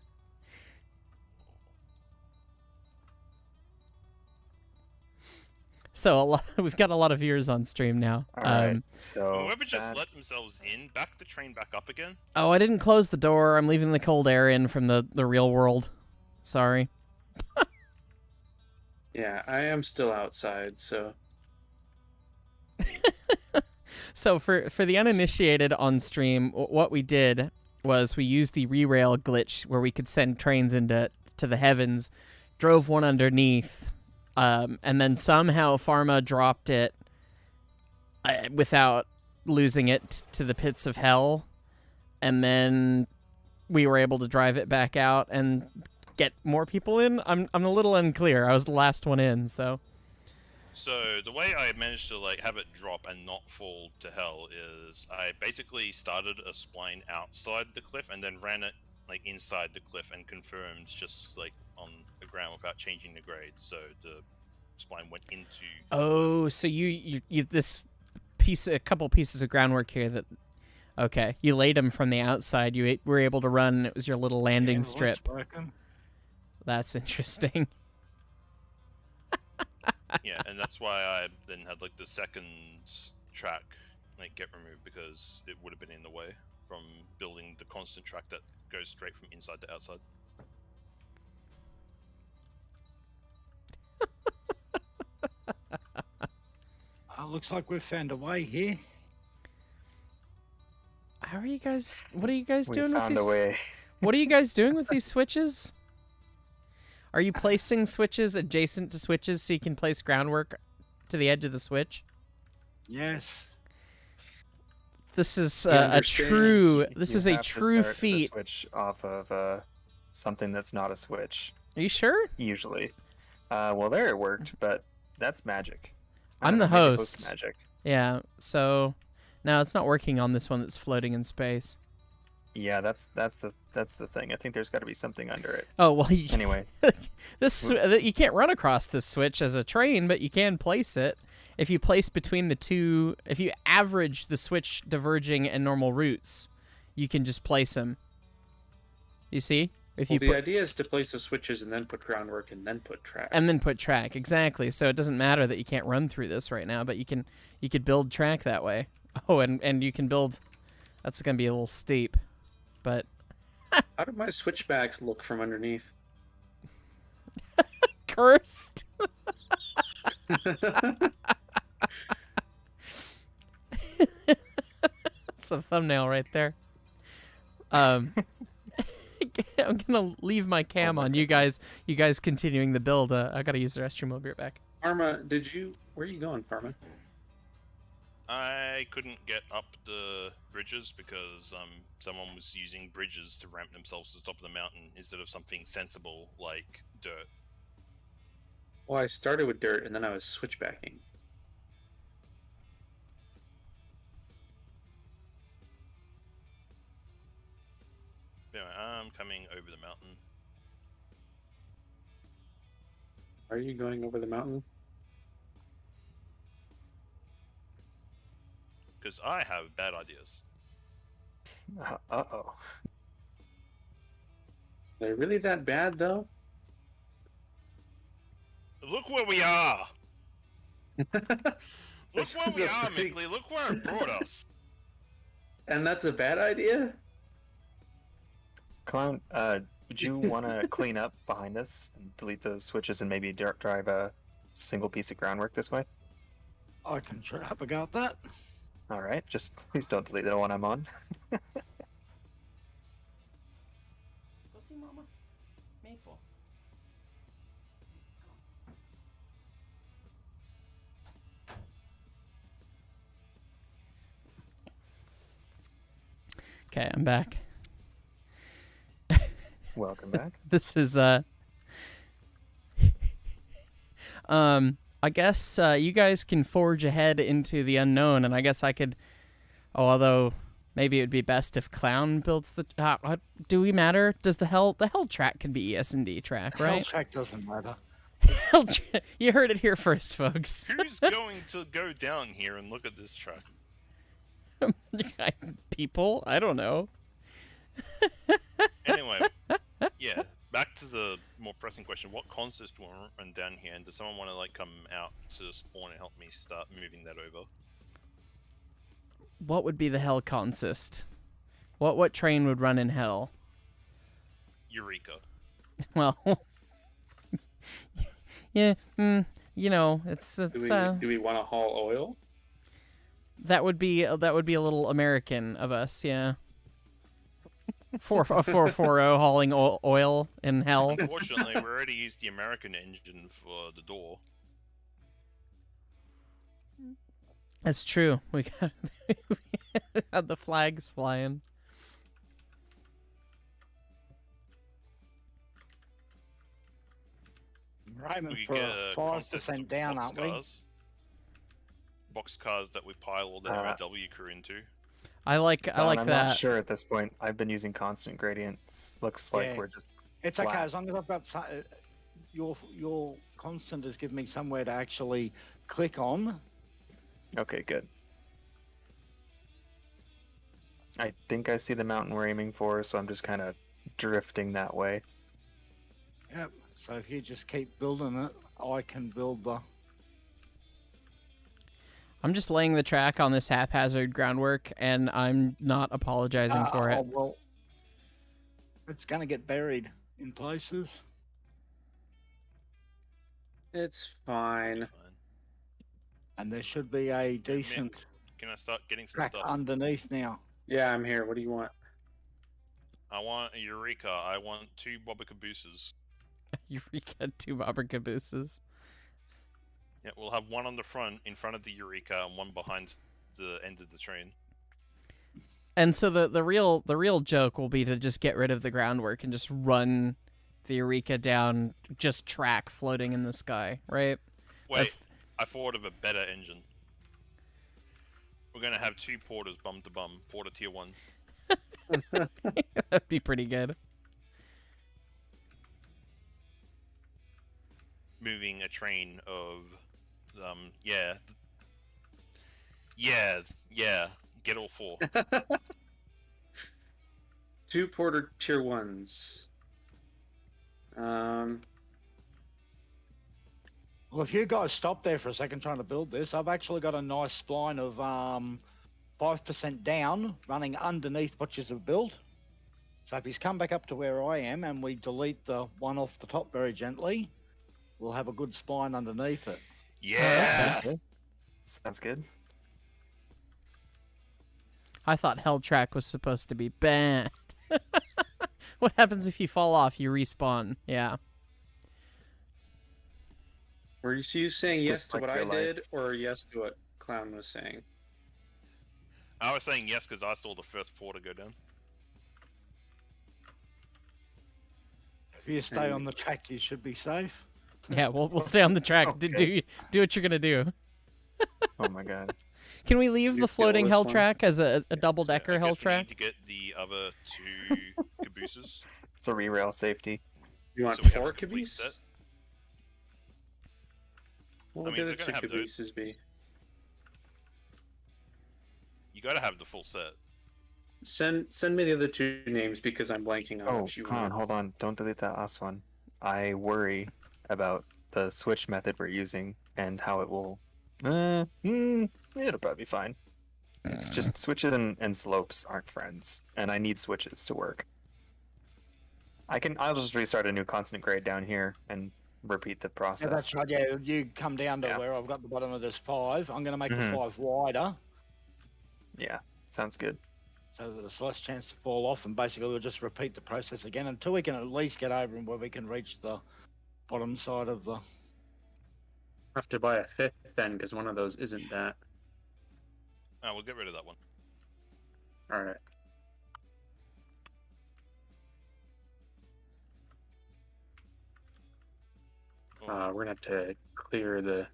So we've got a lot of viewers on stream now. All right, so Whoever just let that's- themselves in, back the train back up again. Oh, I didn't close the door. I'm leaving the cold air in from the real world. Sorry. Yeah, I am still outside, so So for the uninitiated on stream, what we did was we used the re-rail glitch where we could send trains to the heavens, drove one underneath, and then somehow Pharma dropped it without losing it to the pits of hell, and then we were able to drive it back out and get more people in. I'm a little unclear. I was the last one in, so. So the way I managed to like have it drop and not fall to hell is I basically started a spline outside the cliff and then ran it like inside the cliff and confirmed just like on the ground without changing the grade. So the spline went into. Oh, so you this piece, a couple pieces of groundwork here that. Okay, you laid them from the outside. You were able to run. It was your little landing Yeah, well, strip. it's working. That's interesting. Yeah, and that's why I then had like the second track like get removed because it would have been in the way from building the constant track that goes straight from inside to outside. Looks like we've found a way here. How are you guys? What are you guys We doing with found these? a way. What are you guys doing with these switches? Are you placing switches adjacent to switches so you can place groundwork to the edge of the switch? Yes. This is He a understands. true. You This is a have to true start the feat. switch off of something that's not a switch. Are you sure? Usually. Well, there it worked, but that's magic. I I'm don't the know, maybe host. magic. Yeah, so no, it's not working on this one that's floating in space. Yeah, that's the thing. I think there's got to be something under it. Oh well, Anyway, you can't run across this switch as a train, but you can place it. If you place between the two, if you average the switch diverging and normal routes, you can just place them. You see? If you the idea is to place the switches and then put groundwork and then put track. and then put track, exactly. So it doesn't matter that you can't run through this right now, but you could build track that way. Oh, and you can build. That's gonna be a little steep, but How do my switchbacks look from underneath? cursed. That's a thumbnail right there. I'm gonna leave my cam my on. You guys continuing the build. I gotta use the restroom. I'll be right back. Pharma, where are you going, Pharma? I couldn't get up the bridges because someone was using bridges to ramp themselves to the top of the mountain instead of something sensible like dirt. Well, I started with dirt and then I was switchbacking. Anyway, I'm coming over the mountain. Are you going over the mountain? Because I have bad ideas. uh-oh. They're really that bad, though? Look where we are! Look This where is we a are, pretty- Mickley! Look where it brought us! And that's a bad idea? Clown, would you want to clean up behind us and delete those switches and maybe drive a single piece of groundwork this way? I can try up about that. All right, just please don't delete the one I'm on. Go see Mama. Maple. Okay, I'm back. Welcome back. This is I guess you guys can forge ahead into the unknown, and I guess I could. Oh, although maybe it would be best if Clown builds the. Do we matter? Does the hell track can be ES&D track, Hell right? track doesn't matter. You heard it here first, folks. Who's going to go down here and look at this track? People, I don't know. Anyway, yeah, back to the more pressing question. What consist do we want to run down here? And does someone want to like come out to spawn and help me start moving that over? What would be the hell consist? What train would run in hell? Eureka. Well, yeah, you know, it's Do we want to haul oil? that would be a little American of us, yeah. 440 hauling oil in hell. Unfortunately, we already used the American engine for the door. That's true. We had the flags flying. Raymond, We for could get a 5% down, aren't we? Boxcars that we pile all the MIW crew into. I like I'm that. not sure at this point. I've been using constant gradients. Looks like Yeah. we're just It's flat. okay as long as I've got your constant has given me somewhere to actually click on. Okay, good. I think I see the mountain we're aiming for, so I'm just kind of drifting that way. Yep. So if you just keep building it, I can build the. I'm just laying the track on this haphazard groundwork, and I'm not apologizing for it. Well, it's going to get buried in places. It's fine. Fine. And there should be a decent Can I start getting some track stuff? underneath now. Yeah, I'm here. What do you want? I want a Eureka. I want 2 Bobber Cabooses. Eureka, 2 bobber cabooses. Yeah, we'll have one on the front, in front of the Eureka, and one behind the end of the train. And so the real joke will be to just get rid of the groundwork and just run the Eureka down just track floating in the sky, right? Wait, I thought of a better engine. We're gonna have 2 porters bum to bum, porter tier 1. That'd be pretty good. Moving a train of, get all 4. 2 porter tier 1s. Well, if you guys stop there for a second trying to build this, I've actually got a nice spline of 5% down running underneath what you have built. So if he's come back up to where I am and we delete the one off the top very gently, we'll have a good spline underneath it. Yeah! Sounds good. I thought Hell Track was supposed to be bad. What happens if you fall off? You respawn. Yeah. Were you saying yes Just to like what I your life. did, or yes to what Clown was saying? I was saying yes because I saw the first porter go down. If you stay on the track, you should be safe. Yeah, we'll stay on the track. Okay. Do what you're gonna do. Oh my god. Can we leave You the feel floating this Hell one? Track as a double decker I Hell guess we need Track? to get the other 2 cabooses. It's a re-rail safety. You want So we have 4 a complete cabooses? set. What I would mean, the we're gonna other 2 have those. cabooses be? You gotta have the full set. Send me the other 2 names because I'm blanking on Oh, what you come on, want. hold on. Don't delete that last one. I worry about the switch method we're using and how it will... it'll probably be fine. It's just switches and slopes aren't friends, and I need switches to work. I'll just restart a new constant grade down here and repeat the process. Yeah, that's right. Yeah, you come down to Yeah. where I've got the bottom of this 5. I'm going to make Mhm. the 5 wider Yeah, sounds good. so that there's less chance to fall off. And basically, we'll just repeat the process again until we can at least get over and where we can reach the bottom side of the. I have to buy a 5th then because one of those isn't that. Oh, we'll get rid of that one. All right. We're gonna have to clear the.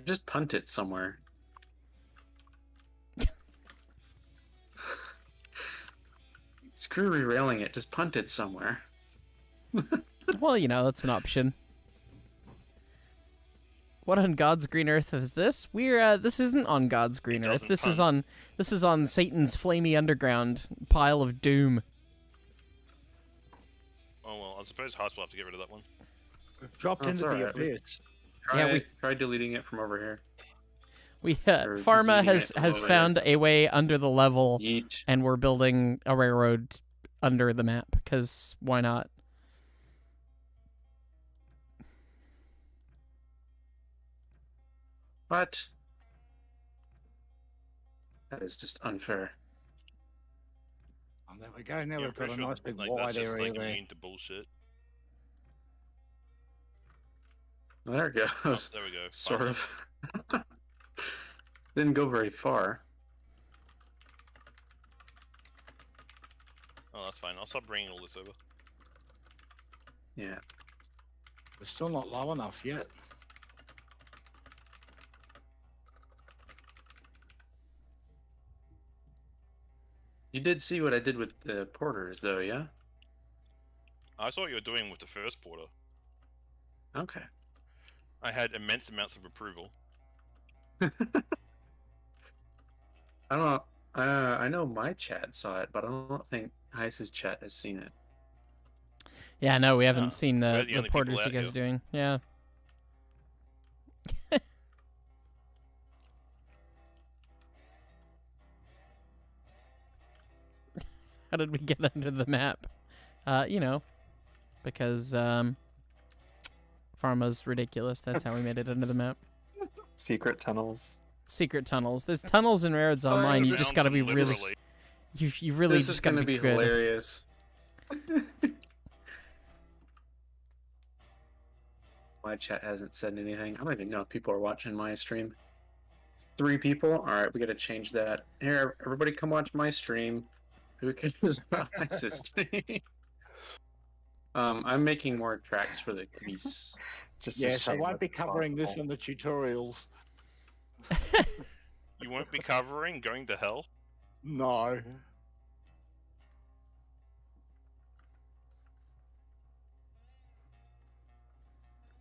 Just punt it somewhere. Screw re-railing it. Just punt it somewhere. Well, that's an option. What on God's green earth is this? This isn't on God's green earth. doesn't This is on Satan's flamey underground pile of doom. Oh well, I suppose Heist will have to get rid of that one. We've dropped Oh, it's into the alright. abyss. Try deleting it from over here. Or Pharma moving has it has over found a way under the level, Yeet. and we're building a railroad under the map because why not? What? That is just unfair. And there we go. Now Yeah, I'm we've got pretty a sure nice big that's wide just area like there. immune to bullshit. Well, there it Oh, goes. there we go. Sort Finally. of. Didn't go very far. Oh, that's fine. I'll stop bringing all this over. Yeah. We're still not low enough yet. You did see what I did with the porters, though, yeah? I saw what you were doing with the first porter. Okay. I had immense amounts of approval. I don't know. I know my chat saw it, but I don't think Heiss's chat has seen it. Yeah, no, we haven't No, seen we're the the only porters people you out guys are here. doing. Yeah. How did we get under the map? Because Pharma's ridiculous. That's how we made it under the map. Secret tunnels. Secret tunnels. There's tunnels in Railroads Online. You just got to be really. Literally. You really This just is got to gonna be be good. hilarious. My chat hasn't said anything. I don't even know if people are watching my stream. 3 people. All right, we gotta change that. Here, everybody, come watch my stream. Who cares about Isaac's stream? I'm making more tracks for the geese. Just a Yes, I won't shameless be covering this possible. in the tutorials. You won't be covering going to hell? No.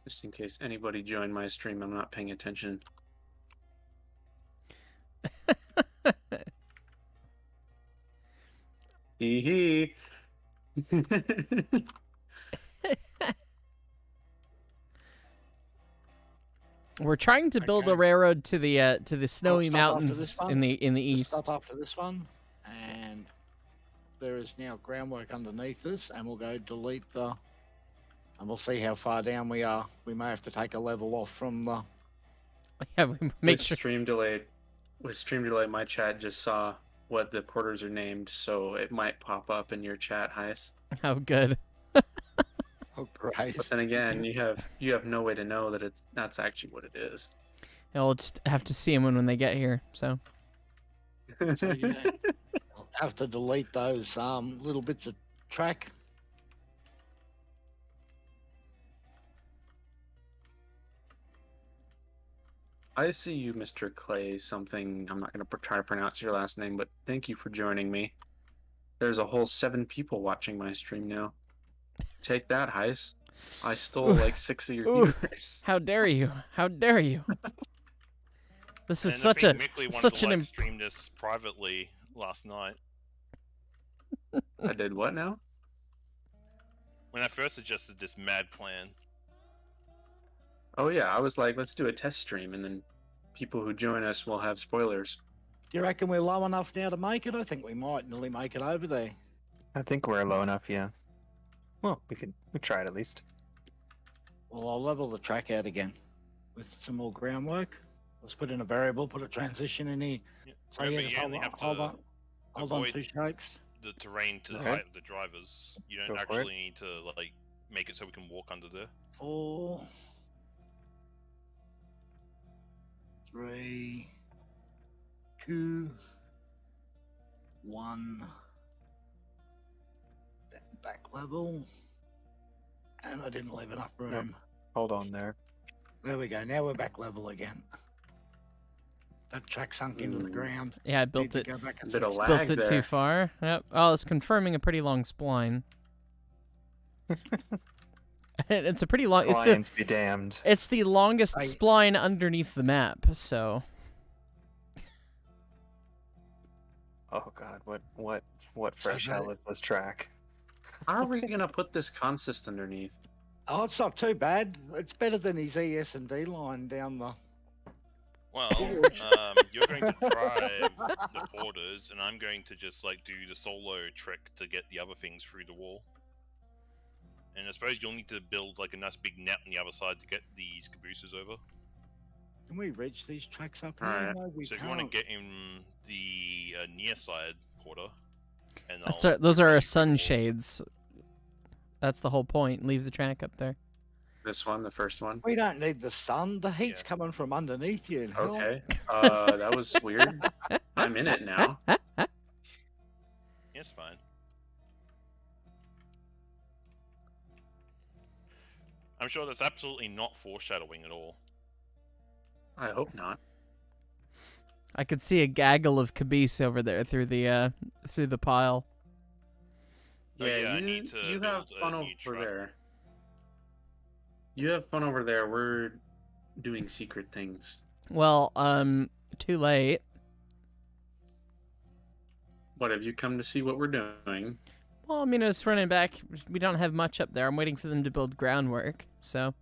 Just in case anybody joined my stream, I'm not paying attention. Hee hee. We're trying to build a Okay. railroad to the snowy stop after mountains this one. in the Just east. stop after this one, and there is now groundwork underneath us, and we'll go delete the, and we'll see how far down we are. We may have to take a level off from the. Yeah, we make with sure. stream delay, my chat just saw what the porters are named, so it might pop up in your chat, Heis. Oh, good. Oh, great. But then again, you have no way to know that that's actually what it is. We'll just have to see them when they get here. So So, yeah, I'll have to delete those little bits of track. I see you, Mr. Clay. Something I'm not going to try to pronounce your last name, but thank you for joining me. There's a whole 7 people watching my stream now. Take that, Heis. I stole like 6 of your Ooh. viewers. how dare you? How dare you? This is And such I a think Mickley wanted such to an like stream this privately last night. I did what now? When I first suggested this mad plan. Oh yeah, I was like, let's do a test stream, and then people who join us will have spoilers. Do you reckon we're low enough now to make it? I think we might nearly make it over there. I think we're low enough, yeah. Well, we try it at least. Well, I'll level the track out again with some more groundwork. Let's put in a variable, put a transition in here. Yeah, So yeah, but just you only have to hold on avoid 2 shakes. the terrain to the Okay. height of the drivers. You don't Go for it. actually need to like make it so we can walk under there. 4, 3, 2, 1. Then back level. And I didn't leave enough room. Hold on there. There we go. Now we're back level again. That track sunk into the Ooh. ground. yeah. I Need built to it go back and Bit of fix lag. built it there. too far. Yep. Oh, it's confirming a pretty long spline. It's a pretty long. Lions be damned. It's the longest I- spline underneath the map. So Oh god, what fresh So hell is this track? How are we gonna put this consist underneath? Oh, it's not too bad. It's better than his ES&D line down the. Well, you're going to drive the porters, and I'm going to just like do the solo trick to get the other things through the wall. And I suppose you'll need to build like a nice big net on the other side to get these cabooses over. Can we reach these tracks up here? Alright. No, we So if can't. you want to get in the near side porter, and those are our ready for the wall. sunshades. That's the whole point. Leave the track up there. This one, the first one. We don't need the sun. The heat's Yeah. coming from underneath you. And hell. Okay. That was weird. I'm in it now. Yeah, it's fine. I'm sure that's absolutely not foreshadowing at all. I hope not. I could see a gaggle of caboose over there through the pile. Oh, Yeah, yeah, I you, need to you have build a fun new over truck. there. You have fun over there. We're doing secret things. Well, too late. What, have you come to see what we're doing? Well, I mean, I was running back. We don't have much up there. I'm waiting for them to build groundwork. So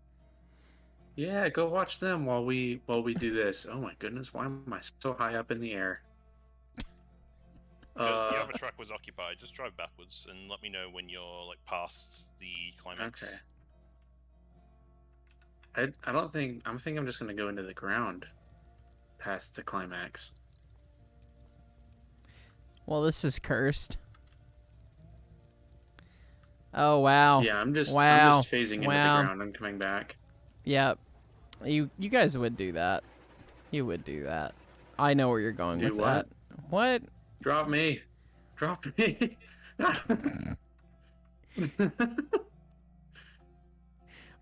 Yeah, go watch them while we do this. Oh my goodness, why am I so high up in the air? Because the other track was occupied. Just drive backwards and let me know when you're like past the climax. Okay. I don't think I'm just gonna go into the ground past the climax. well, this is cursed. Oh wow. Yeah, I'm just Wow. phasing into Wow. the ground. I'm coming back. Yep. You guys would do that. You would do that. I know where you're going Do with what? that. What? Drop me. Drop me.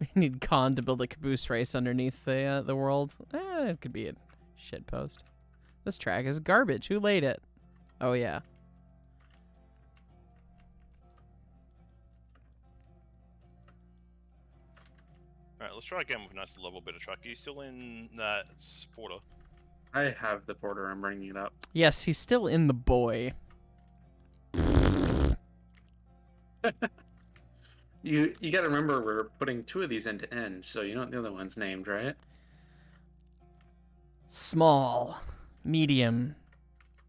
We need Khan to build a caboose race underneath the world. It could be a shit post. This track is garbage. Who laid it? Oh yeah. Alright, let's try again with a nice level bit of track. Are you still in that porter? I have the porter. I'm bringing it up. Yes, he's still in the boy. You got to remember we're putting 2 of these end to end, so you know what the other one's named, right? Small, medium,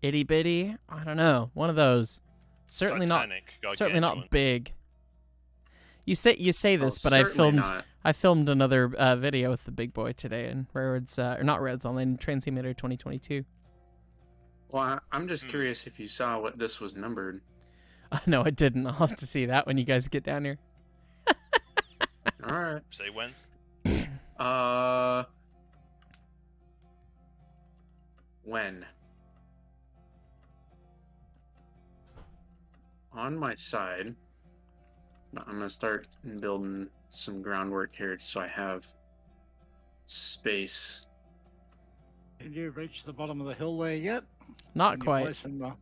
itty bitty. I don't know. One of those. Certainly Titanic, not. Certainly gargantuan. not big. You say this, but I certainly filmed. not. I filmed another video with the big boy today in Railroads, or not Railroads Online, Train Simulator 2022. Well, I'm just curious if you saw what this was numbered. No, I didn't. I'll have to see that when you guys get down here. All right. Say when? When? On my side, I'm gonna start building some groundwork here so I have space. Did you reach the bottom of the hill there yet? Not When you're quite. placing the-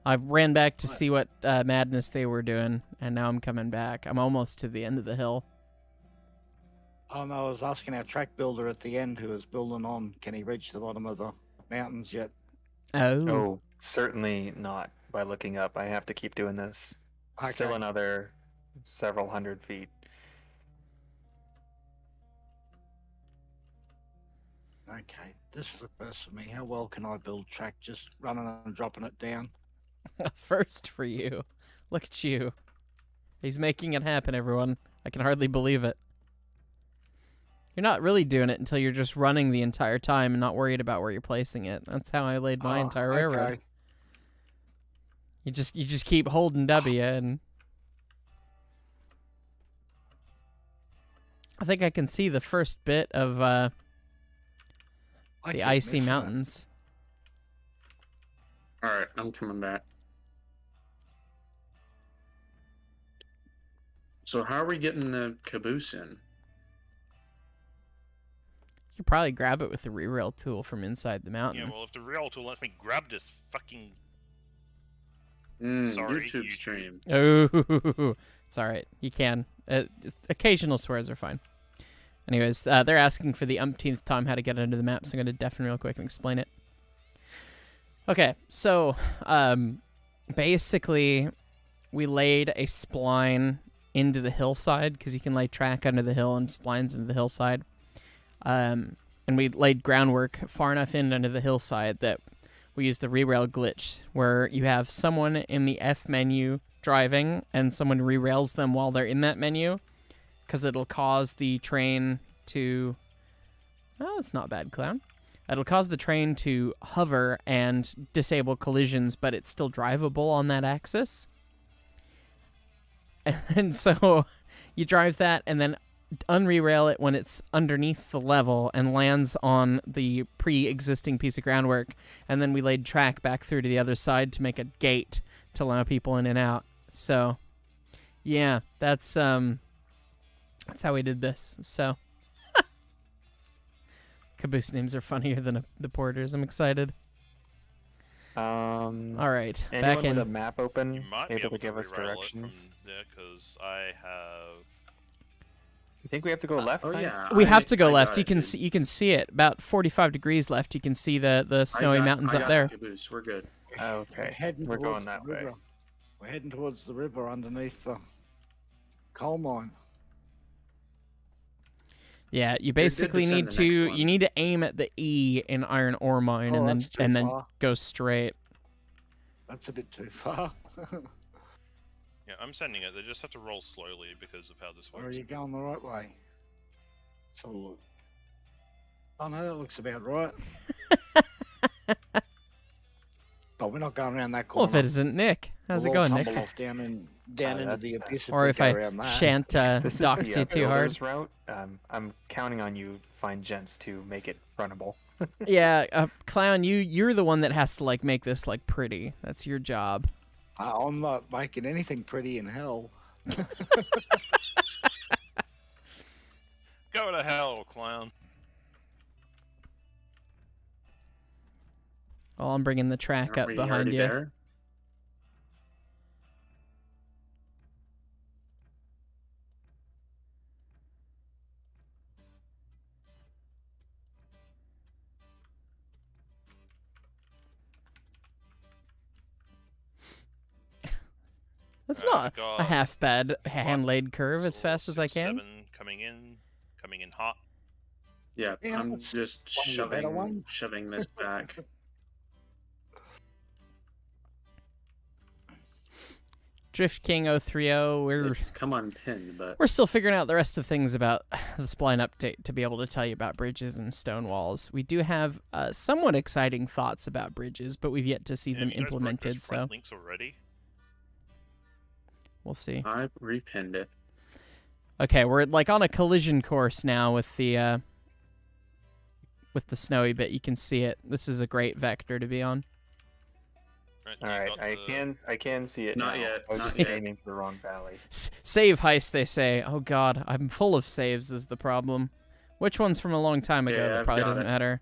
I ran back to What? see what madness they were doing, and now I'm coming back. I'm almost to the end of the hill. Oh no, I was asking our track builder at the end who was building on, can he reach the bottom of the mountains yet? Oh. Oh, certainly not by looking up. I have to keep doing this. Still Okay. another several hundred feet. Okay, this is the first for me. How well can I build track just running and dropping it down? First for you. Look at you. He's making it happen, everyone. I can hardly believe it. You're not really doing it until you're just running the entire time and not worried about where you're placing it. That's how I laid my Oh, entire railroad. okay. You just keep holding W and I think I can see the first bit of I the keep icy missing it. mountains. All right, I'm coming back. So how are we getting the caboose in? You could probably grab it with the re-rail tool from inside the mountain. Yeah, well, if the rail tool lets me grab this fucking... Sorry, Sorry, YouTube YouTube. stream. Oh, it's all right. You can. Just occasional swears are fine. Anyways, they're asking for the umpteenth time how to get into the map, so I'm going to deafen real quick and explain it. Okay, so basically, we laid a spline into the hillside because you can lay track under the hill and splines into the hillside. And we laid groundwork far enough in under the hillside that we used the re-rail glitch, where you have someone in the F menu driving and someone re-rails them while they're in that menu, because it'll cause the train to... Oh, it's not bad, Clown. It'll cause the train to hover and disable collisions, but it's still drivable on that axis. And so you drive that and then unre-rail it when it's underneath the level and lands on the pre-existing piece of groundwork, and then we laid track back through to the other side to make a gate to allow people in and out. So yeah, that's how we did this. So caboose names are funnier than the porters. I'm excited. All right, Anyone back with a in. map open, You might be able able to give us re-rail it directions? from there, because I have... You think we have to go left? Oh Heist? yeah, We have to go I left. got You it, can dude. see. You can see it about 45 degrees left. You can see the snowy mountains I up got there. the caboose. We're good. Okay, heading we're towards going that the way. river. We're heading towards the river underneath the coal mine. Yeah, you did basically descend need the to next one. you need to aim at the E in iron ore mine Oh, and that's too then far. go straight. That's a bit too far. Yeah, I'm sending it. They just have to roll slowly because of how this Or are works. you going the right way? Let's have a look. Oh no, that looks about right. But we're not going around that Well, corner. if it isn't Nick, how's We'll it going, all Nick? tumble off down into the that's, abyss if Or we if go I around that. shan't This is dox the you too hard. builder's route. I'm counting on you, fine gents, to make it runnable. Yeah, Clown, you're the one that has to like make this like pretty. That's your job. I'm not making anything pretty in hell. Go to hell, clown. Well, I'm bringing the track Aren't up we behind already you. there? That's We not a got half bad five, hand-laid curve as four, fast as I 6, can. 7 coming in hot. Yeah, Yeah, I'm that's just one of the better ones. shoving this back. Drift King 030, we're Come on, pin, but we're still figuring out the rest of things about the spline update to be able to tell you about bridges and stone walls. We do have somewhat exciting thoughts about bridges, but we've yet to see them Have you guys brought implemented, those so front links already? we'll see. I repinned it. Okay, we're like on a collision course now with the snowy bit. You can see it. This is a great vector to be on. Right, All you right, got I can see it Not now. yet, I was not just yet. aiming for the wrong valley. Save heist, they say. Oh god, I'm full of saves is the problem. Which one's from a long time ago? Yeah, That I've probably got doesn't it. matter.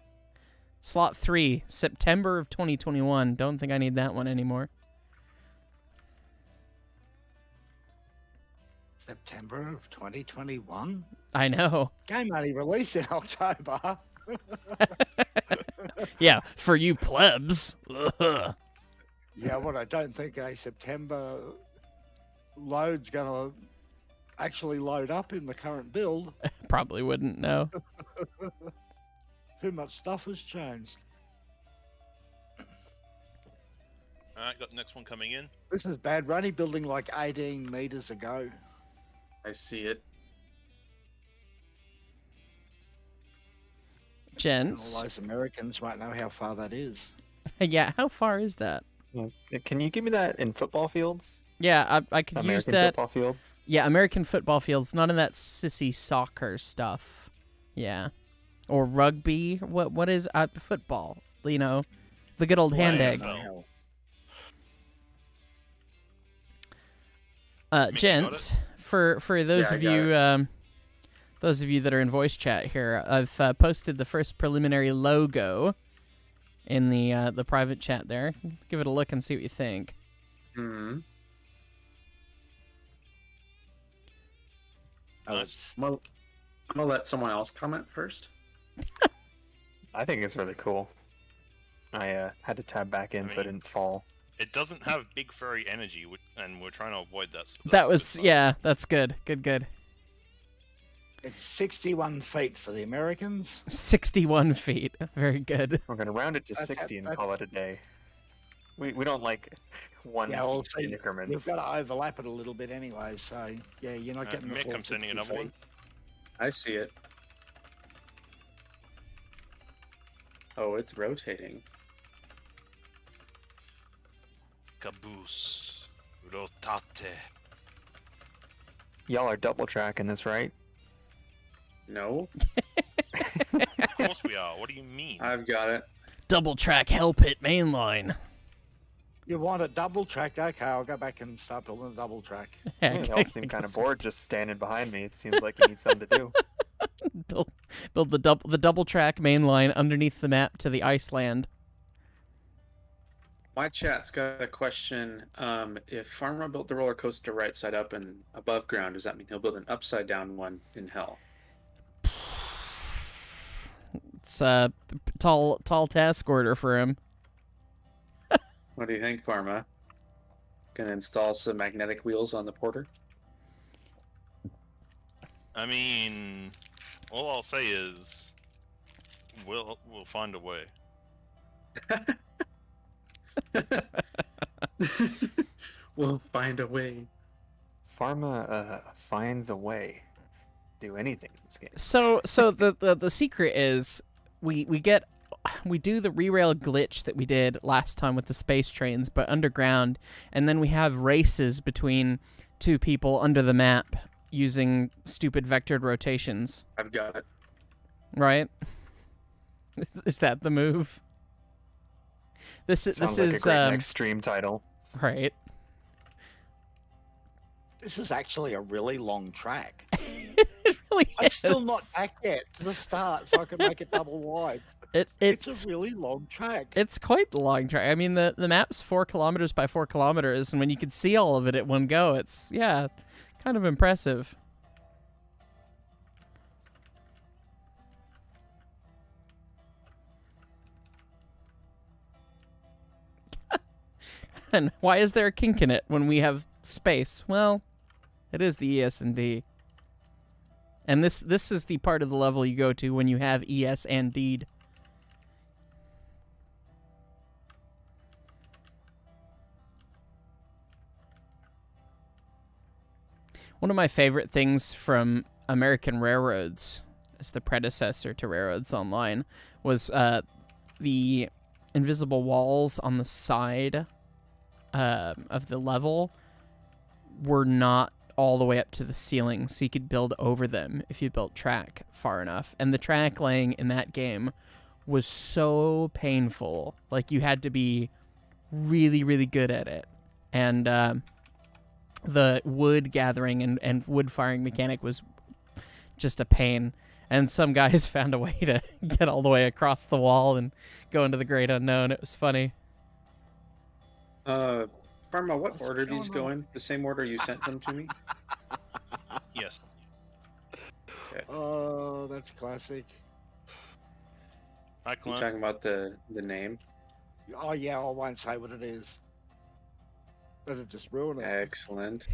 Slot 3, September of 2021. Don't think I need that one anymore. September of 2021. I know. Game only released in October. Yeah, for you plebs. Ugh. Yeah, well, I don't think a September load's gonna actually load up in the current build. Probably wouldn't know. Too much stuff has changed. Alright, got the next one coming in. This is bad. We're only building like 18 meters ago. I see it. And Gents. all those Americans won't know how far that is. Yeah, how far is that? Yeah. Can you give me that in football fields? Yeah, I could use American that. football fields? Yeah, American football fields, none of that sissy soccer stuff. Yeah. Or rugby. What is football? You know, the good old hand egg. NFL. Mick, you got Gents, for those Yeah, I of got you those of you that are in voice chat here, I've posted the first preliminary logo in the private chat there. Give it a look and see what you think. Hmm. Nice. Well, I'm gonna let someone else comment first. I think it's really cool. I had to tab back in so I mean- didn't fall. It doesn't have big furry energy, and we're trying to avoid that. So That that's was good. yeah, that's good. Good. It's 61 feet for the Americans. 61 feet. Very good. We're gonna round it to That's- 60 and that's- call it a day. We don't like one Yeah, well, feet see, increments. You've got to overlap it a little bit anyway, so yeah, you're not getting the Mick, full I'm sending 60 another feet. one. I see it. Oh, it's rotating. Caboose. Rotate. Y'all are double tracking this, right? No, Of course we are. What do you mean? I've got it. Double track hell pit mainline. You want a double track? Okay, I'll go back and start building a double track. Y'all seem kind of bored just standing behind me. It seems like you need something to do. Build the double track mainline underneath the map to the Iceland. My chat's got a question. If Farmer built the roller coaster right side up and above ground, does that mean he'll build an upside down one in hell? It's a tall task order for him. What do you think, Pharma? Gonna install some magnetic wheels on the porter? I mean, all I'll say is, we'll find a way. We'll find a way. Pharma finds a way. Do anything in this game. So the secret is we do the re-rail glitch that we did last time with the space trains, but underground, and then we have races between two people under the map using stupid vectored rotations, I've got it. right? Is that the move? This Sounds like a is great next stream title. right. This is actually a really long track. It really I'm is. still not back yet to the start, so I can make it double wide. It's a really long track. It's quite the long track. I mean, the map's 4 kilometers by 4 kilometers, and when you can see all of it at one go, it's kind of impressive. And why is there a kink in it when we have space? Well, it is the ES&D. And this is the part of the level you go to when you have ES and D'd. One of my favorite things from American Railroads, as the predecessor to Railroads Online, was the invisible walls on the side of the level were not all the way up to the ceiling, so you could build over them if you built track far enough. And the track laying in that game was so painful. Like, you had to be really, really good at it. And the wood gathering and wood firing mechanic was just a pain. And some guys found a way to get all the way across the wall and go into the great unknown. It was funny. Pharma, what What's order these going go on? in? The same order you sent them to me? Yes. Oh, that's classic. Hi, You Clint. talking about the name? Oh yeah, I won't say what it is. Does it just ruin it? Excellent.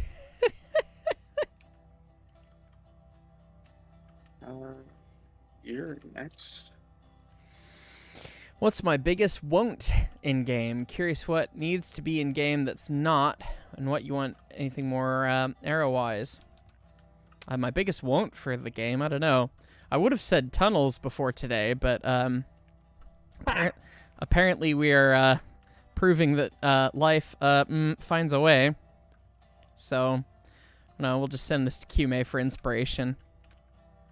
You're next. What's my biggest won't in game? Curious what needs to be in game that's not, and what you want anything more arrow-wise. My biggest won't for the game, I don't know. I would have said tunnels before today, but apparently we are proving that life finds a way. So, no, we'll just send this to QMA for inspiration.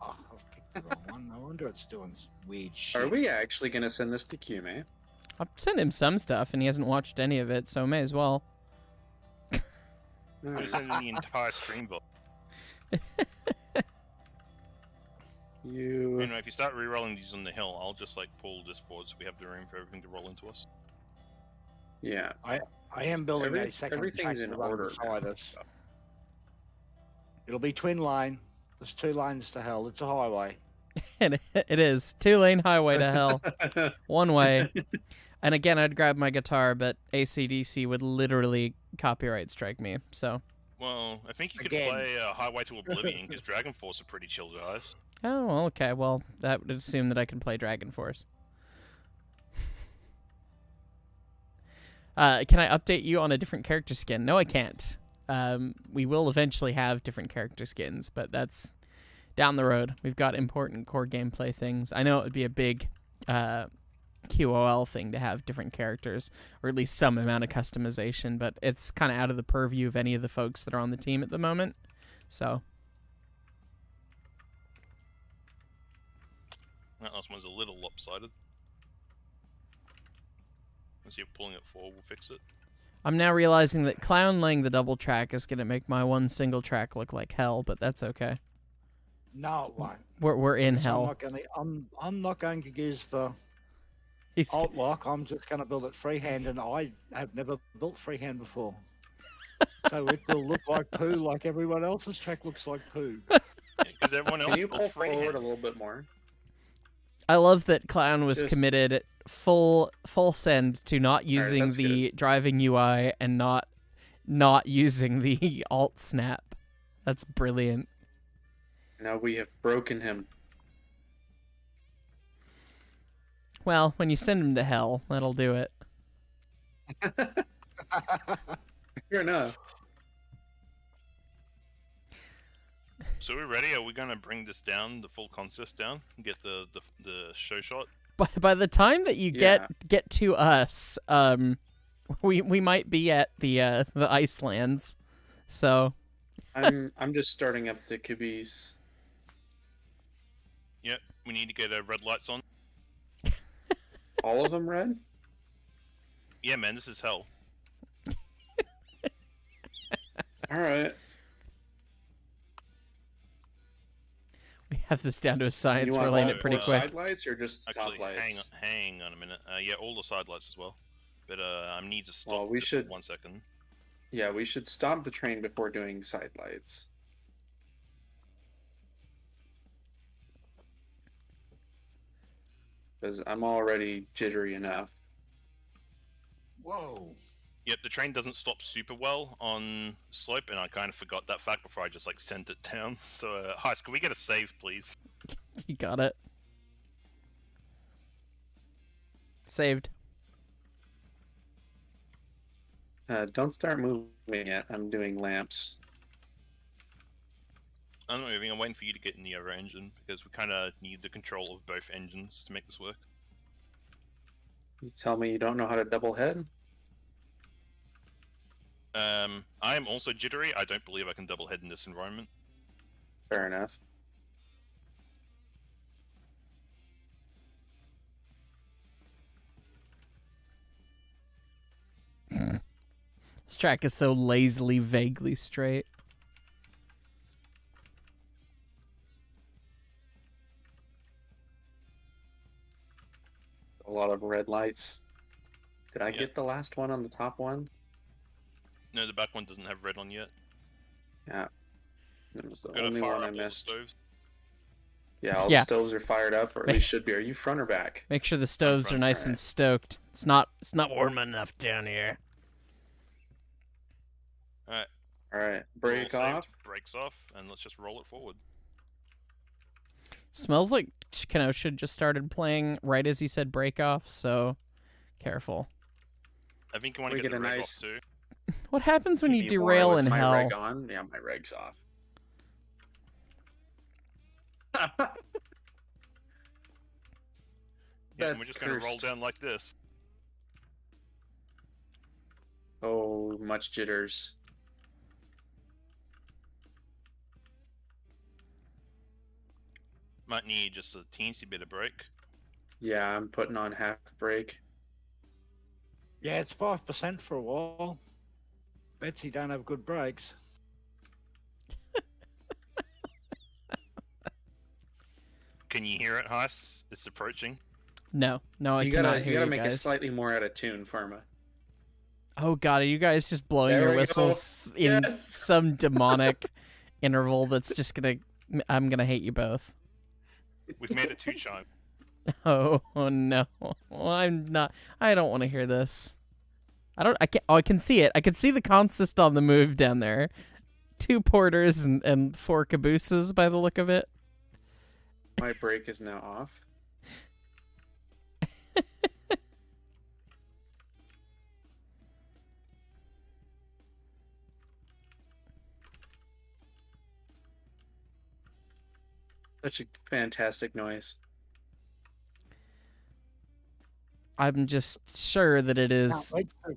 Oh, I've picked the wrong one. No wonder it's doing weird shit. Are we actually going to send this to QMA? I've sent him some stuff, and he hasn't watched any of it, so may as well. I'm sending the entire stream vote. You. Anyway, if you start re-rolling these on the hill, I'll just like pull this forward so we have the room for everything to roll into us. Yeah. I am building a second everything's track in to run order beside now, us. It'll be twin lane. There's 2 lanes to hell. It's a highway. And it is 2-lane highway to hell, one way. And again, I'd grab my guitar, but AC/DC would literally copyright strike me. So, Well, I think you could Again. play Highway to Oblivion because Dragon Force are pretty chill guys. oh, well, okay. Well, that would assume that I can play Dragon Force. Can I update you on a different character skin? No, I can't. We will eventually have different character skins, but that's down the road. We've got important core gameplay things. I know it would be a big QOL thing to have different characters, or at least some amount of customization, but it's kind of out of the purview of any of the folks that are on the team at the moment. So, That last one's a little lopsided. As you're pulling it forward, we'll fix it. I'm now realizing that Clown laying the double track is going to make my one single track look like hell, but that's okay. No, it won't. We're in So hell. I'm not going to use the He's alt lock. I'm just going to build it freehand, and I have never built freehand before. So it will look like poo, like everyone else's track looks like poo. Because everyone else Can you built pull freehand. forward a little bit more? I love that Clown was Just- committed full send to not using that's the driving UI and not using the alt snap. That's brilliant. Now we have broken him. Well, when you send him to hell, that'll do it. Fair enough. So we're ready. Are we going to bring this down, the full consist down, and get the show shot? By the time that you Yeah. get to us, we might be at the Icelands. So I'm just starting up the caboose. Yep. We need to get red lights on. All of them red? Yeah, man, this is hell. All right. We have this down to a science. You We're want laying all it pretty four quick. side lights or just Actually, top lights? hang on a minute. Yeah, all the side lights as well. But I need to stop Well, we this should- for 1 second. Yeah, we should stop the train before doing side lights. Because I'm already jittery enough. Whoa. Yep, the train doesn't stop super well on slope, and I kind of forgot that fact before I just like sent it down. So, Heist, can we get a save, please? You got it. Saved. Don't start moving yet. I'm doing lamps. I'm not moving. I'm waiting for you to get in the other engine because we kind of need the control of both engines to make this work. You tell me you don't know how to double head? I am also jittery. I don't believe I can double head in this environment. Fair enough. This track is so lazily, vaguely straight. A lot of red lights. Did I Yeah. get the last one on the top one? No, the back one doesn't have red on yet. Yeah. It was the Gotta only fire one I up all the missed. stoves. Yeah, all Yeah. the stoves are fired up, or at least should be. Are you front or back? Make sure the stoves are front. nice and Alright. stoked. It's not warm enough down here. Alright, Alright, all break saved, off. Brakes off, and let's just roll it forward. Smells like Kenosha just started playing right as he said break off, so careful. I think you want We to get get the a reg nice- off too. What happens when you Maybe derail more in my hell? reg on? Yeah, my reg's off. Yeah, and we're That's just gonna roll cursed. down like this. Oh, much jitters. Might need just a teensy bit of brake. Yeah, I'm putting on half brake. Yeah, it's 5% for a while. Betsy don't have good brakes. Can you hear it, Heist? It's approaching. No, I You cannot gotta, hear you gotta you make it guys. slightly more out of tune, Pharma. Oh god, are you guys just blowing There your we go. whistles in Yes. some demonic interval that's just gonna... I'm gonna hate you both. We've made it 2 chime. Oh no, I'm not. I don't want to hear this. I can't. Oh, I can see it. I can see the consist on the move down there. 2 porters and 4 cabooses by the look of it. My brake is now off. Such a fantastic noise. I'm just sure that it is Can't wait for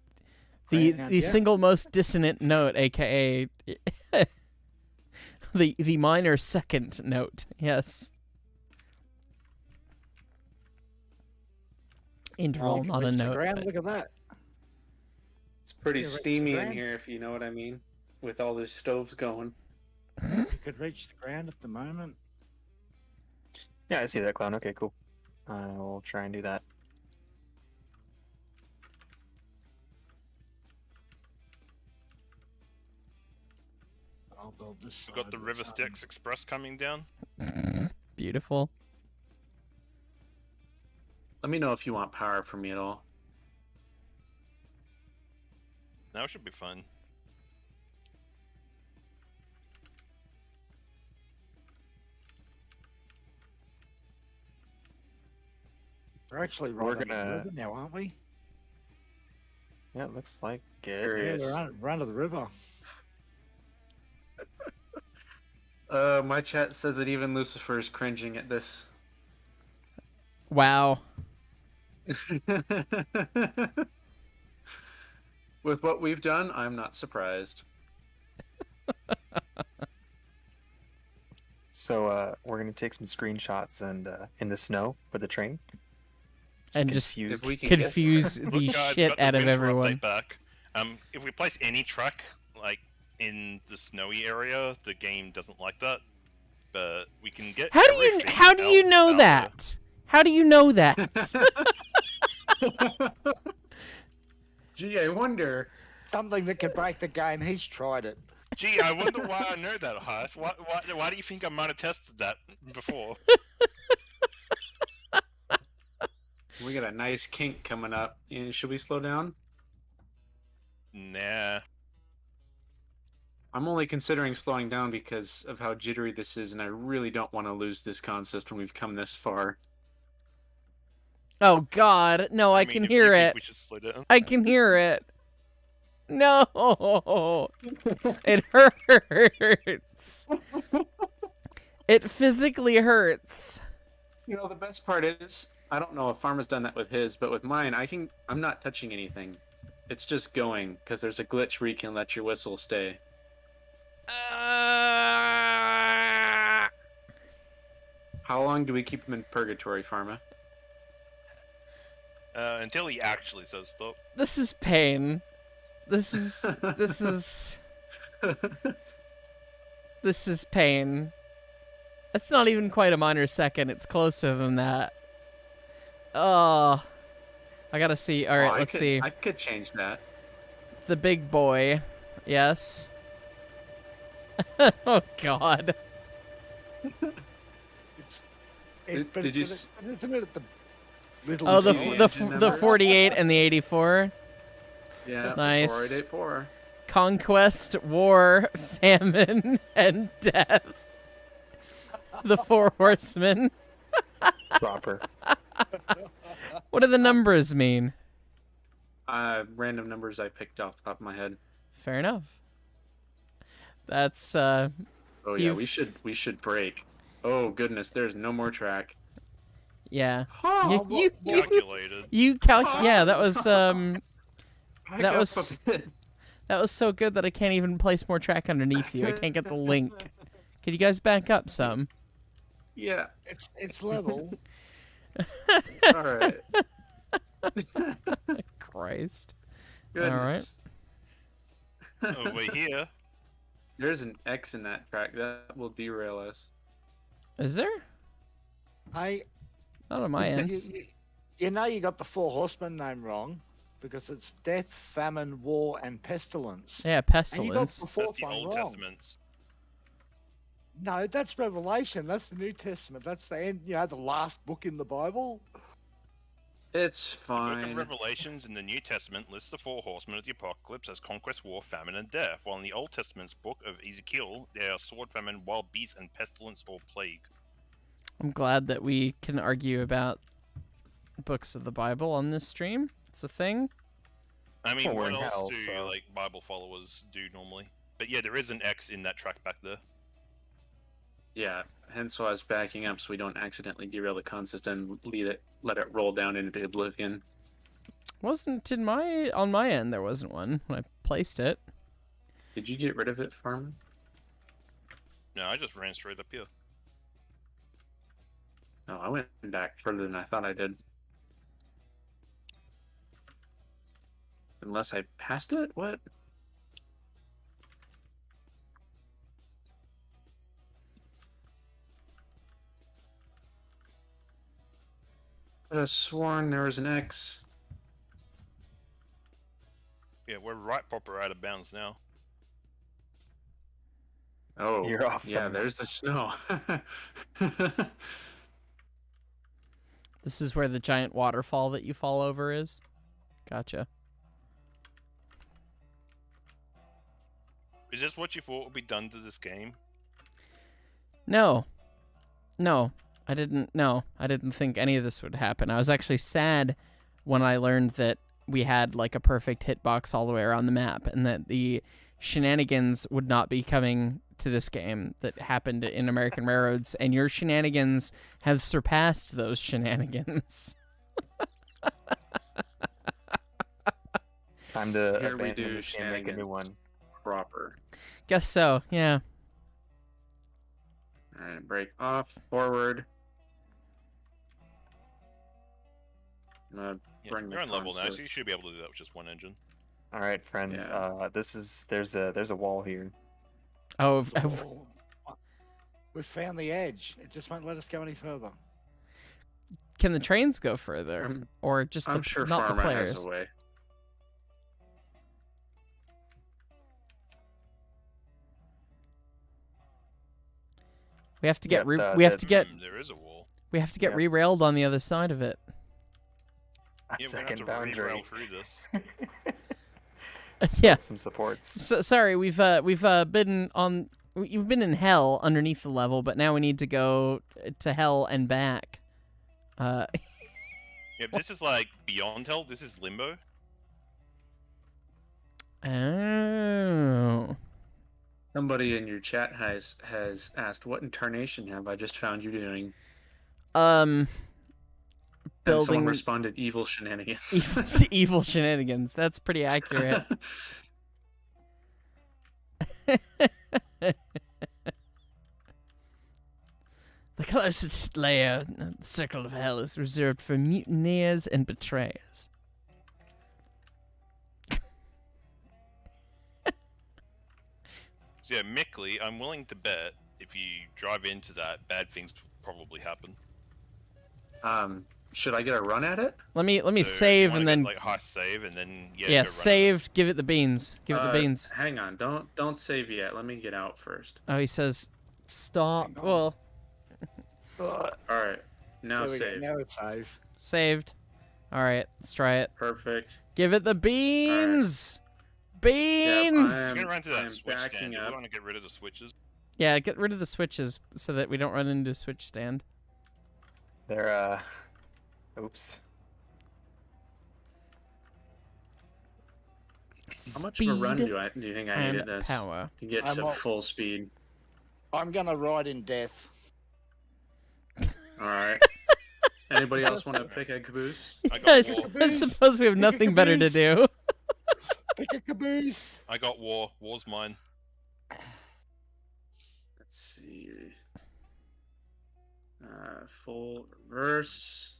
the ground, the yeah. single most dissonant note, aka the minor second note. Yes. Interval, Oh, not a reach the note. ground, but- Look at that. It's pretty Yeah, right steamy in around. here, if you know what I mean, with all the stoves going. You could reach the ground at the moment. Yeah, I see that clown. Okay, cool. I will try and do that. I'll build this. We've got side the with River some- Styx Express coming down. Beautiful. Let me know if you want power from me at all. Now it should be fun. We're actually We're right on the gonna- river now, aren't we? Yeah, it looks like it. There Yeah, it is. we're under the river. My chat says that even Lucifer is cringing at this. Wow. With what we've done, I'm not surprised. So we're gonna take some screenshots and in the snow with the train. and just confused. If we can get confuse Look, the guys, shit got the out of winter everyone. update back. If we place any track like in the snowy area, the game doesn't like that. But we can get How do you everything know else out that? How do you know that? Gee, I wonder. Something that could break the game. He's tried it. Gee, I wonder why I know that, Hearth. Why do you think I might have tested that before? We got a nice kink coming up. Should we slow down? Nah. I'm only considering slowing down because of how jittery this is, and I really don't want to lose this contest when we've come this far. Oh God, no! I mean, can if you hear think it. we should slow down. I can hear it. No, it hurts. It physically hurts. You know, the best part is, I don't know if Farma's done that with his, but with mine, I'm not touching anything. It's just going, because there's a glitch where you can let your whistle stay. How long do we keep him in purgatory, Farma? Until he actually says stop. This is pain. This is this is pain. It's not even quite a minor second. It's closer than that. Oh, I gotta see. All right, let's see. I could change that. The big boy. Yes. Oh God. Did you Isn't it the little? Oh, the see the engine the number? 48 and the 84. Yeah, Nice. 4884. Conquest, war, famine, and death. The four horsemen. Proper. What do the numbers mean? Random numbers I picked off the top of my head. Fair enough. That's Oh yeah, You've- we should break. Oh goodness, there's no more track. yeah. Oh, Calculated. Yeah, that was back that up was- a bit. that was so good that I can't even place more track underneath you. I can't get the link. Can you guys back up some? Yeah. It's level. All right. Christ. Goodness. Over here. There's an X in that track that will derail us. Is there? Hey, Not on my end. you know you got the four horsemen name wrong because it's death, famine, war, and pestilence. Yeah, And you got pestilence. the That's fourth the one Old wrong. Testaments. No, that's Revelation. That's the New Testament. That's the end. You know, the last book in the Bible. It's The Book of fine. Revelations in the New Testament lists the four horsemen of the apocalypse as conquest, war, famine, and death, while in the Old Testament's book of Ezekiel, they are sword, famine, wild beasts, and pestilence or plague. I'm glad that we can argue about books of the Bible on this stream. It's a thing. I mean, Well, we're what in else hell, do so- like Bible followers do normally? But yeah, there is an X in that track back there. Yeah, hence why I was backing up so we don't accidentally derail the contest and let it roll down into oblivion. Wasn't on my end there wasn't one when I placed it. Did you get rid of it, Farman? No, I just ran straight up here. No, I went back further than I thought I did. Unless I passed it? What? I could have sworn there was an X. Yeah, we're right proper out of bounds now. Oh, You're off yeah, from- there's the snow. This is where the giant waterfall that you fall over is. Gotcha. Is this what you thought would be done to this game? No. I didn't think any of this would happen. I was actually sad when I learned that we had like a perfect hitbox all the way around the map and that the shenanigans would not be coming to this game that happened in American Railroads, and your shenanigans have surpassed those shenanigans. Time to Here we abandon do this game and make a new shenanigans. one. Proper. Guess so, yeah. Alright, break off, forward. gonna Yeah, bring the you're on level now, so you consist. should be able to do that with just one engine. All right, friends. Yeah. There's a wall here. Oh, Oh, we found the edge. It just won't let us go any further. can the trains go further, I'm, or just I'm sure not the Pharma players? has a way. We have to get Yep, we have to get There is a wall. get re-railed on the other side of it. A Yeah, we're gonna second have to boundary. re-rail through this. Yeah. Some supports. So, sorry, we've been on. You've been in hell underneath the level, but now we need to go to hell and back. Yeah, but this is like beyond hell. This is limbo. Oh. Somebody in your chat has asked, "What incarnation have I just found you doing?" Um. And someone Building responded, "Evil shenanigans." evil shenanigans. That's pretty accurate. The closest layer, the circle of hell, is reserved for mutineers and betrayers. So yeah, Mickley, I'm willing to bet if you drive into that, bad things will probably happen. Should I get a run at it? Let me So you save wanna and get, then like high save and then yeah, go run saved. Give it the beans. Give it the beans. Hang on, don't save yet. Let me get out first. Oh, he says, stop. Hang on. Well, All right, now There we go. save. Now it's safe. saved. All right, let's try it. Perfect. Give it the beans. Beans. We're I'm gonna run to that I'm switch backing stand. We up. want to get rid of the switches. Yeah, get rid of the switches so that we don't run into a switch stand. They're oops. How much of a run Speed do you think I and needed this power. to get I'm to all- full speed? I'm gonna ride in death. All right. Anybody else want to pick a caboose? I got Yes, war. I suppose we have nothing better to do. Pick a caboose. I got war. War's mine. Let's see. Full reverse.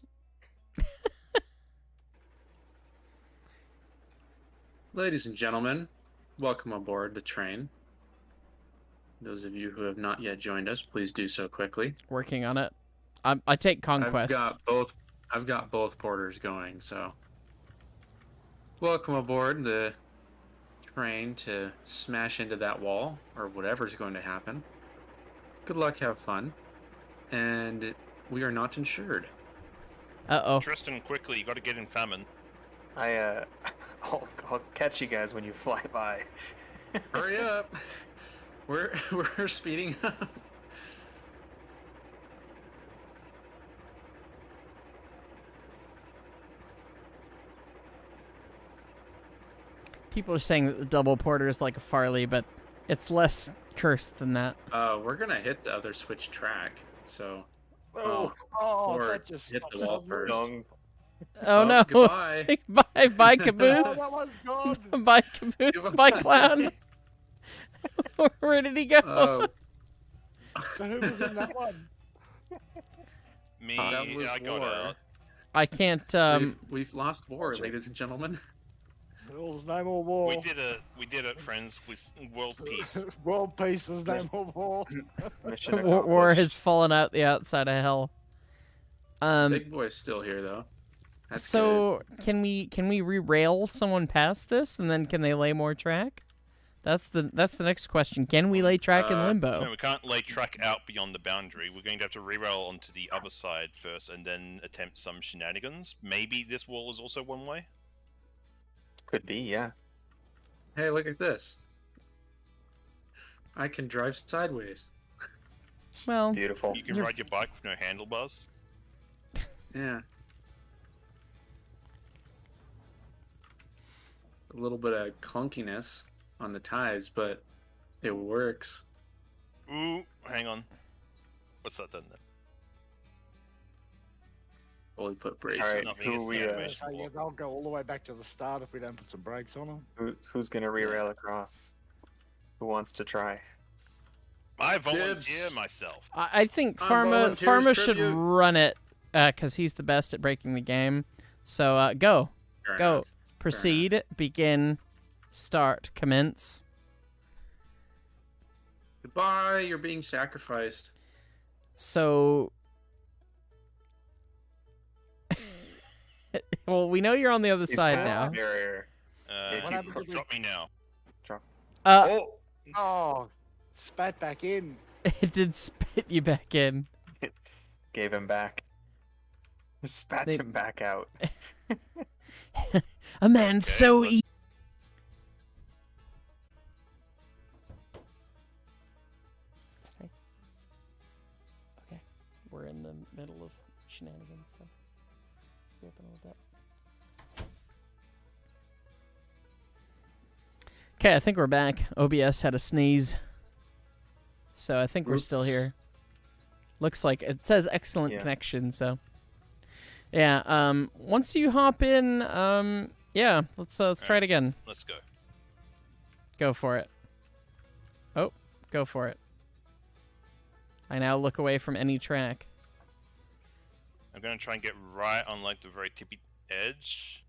Ladies and gentlemen, welcome aboard the train. Those of you who have not yet joined us, please do so quickly. Working on it. I take conquest. I've got both porters going, so welcome aboard the train to smash into that wall or whatever's going to happen. Good luck, have fun, and we are not insured. Uh-oh. Tristan, quickly, you got to get in famine. I'll catch you guys when you fly by. Hurry up! We're speeding up. People are saying that the double porter is like a Farley, but it's less cursed than that. We're gonna hit the other switch track, so Oh, Oh, or that just hit the sucks. wall first. dong. Oh no! Goodbye. Bye, Oh, caboose. that was good. Bye, caboose. Bye, clown. Where did he go? Oh, So who was in that one? Me, that was I got war. out. I can't. We've lost war, ladies and gentlemen. There's no more war. We did it, friends, with world peace. World peace, there's no more war. Mission War accomplished. has fallen out the outside of hell. Big boy's still here though. That's So can we re-rail someone past this, and then can they lay more track? That's the next question. Can we lay track in limbo? No, we can't lay track out beyond the boundary. We're going to have to reroll onto the other side first and then attempt some shenanigans. Maybe this wall is also one way? Could be, yeah. good. Hey, look at this. I can drive sideways. Well, Beautiful. You can ride your bike with no handlebars? Yeah. A little bit of clunkiness on the ties, but it works. Ooh, hang on. What's that then? Fully put brakes. All right, Nothing who is we, the uh, animation So yeah, block. they'll go all the way back to the start if we don't put some brakes on them. Who's gonna re-rail across? Who wants to try? I volunteer Dibs. myself. I think On Farma volunteers should tribute. run it because he's the best at breaking the game. So go. Fair Go. enough. Proceed. Begin. Start. Commence. Goodbye. You're being sacrificed. So... well, we know you're on the other He's side past now. the barrier. If What you happened to drop me now. Oh! Oh, spat back in. It did spit you back in. Gave him back. Spats They- him back out. A man so let's- evil. Okay, we're in the middle of shenanigans, so be up in a little bit. Okay, I think we're back. OBS had a sneeze, so I think we're still Oops. here. Looks like it says excellent Yeah. connection, so yeah. Once you hop in, yeah, let's try it again. Let's go. Go for it. Oh, go for it. I now look away from any track. I'm gonna try and get right on like the very tippy edge,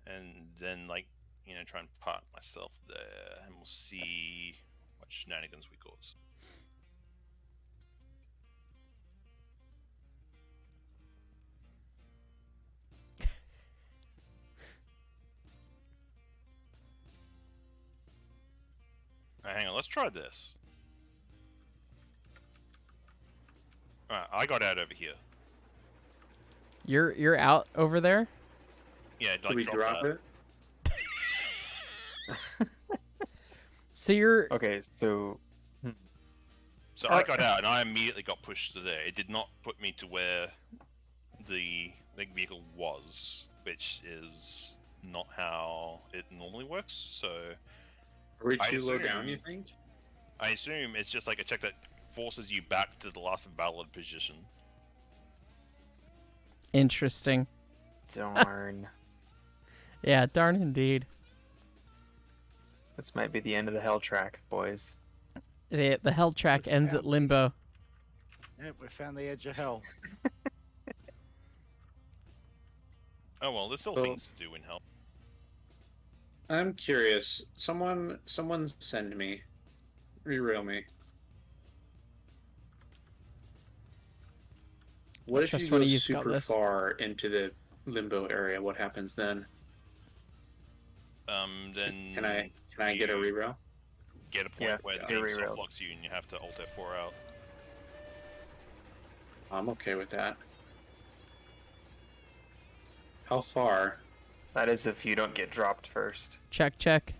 and then like try and park myself there, and we'll see what shenanigans we cause. Alright, hang on, let's try this. Alright, I got out over here. You're out over there? Yeah, Did like we drop drop that. it? So you're Okay, so So I got out and I immediately got pushed to there. It did not put me to where the vehicle was, which is not how it normally works. So Are we I too low down, assume- you think? I assume it's just like a check that forces you back to the last valid position. interesting. darn. Yeah, darn indeed. This might be the end of the hell track, boys. The hell track ends at limbo. Yep, we found the edge of hell. Oh well, there's still So- things to do in hell. I'm curious. Someone send me. Rerail me. What if trust you one go of you's got super this. far into the limbo area? What happens then? Then Can I get a you reroll? get a point Yeah, where the get game rerolled. soft locks you and you have to Alt F4 out. I'm okay with that. How far? That is if you don't get dropped first. Check, check.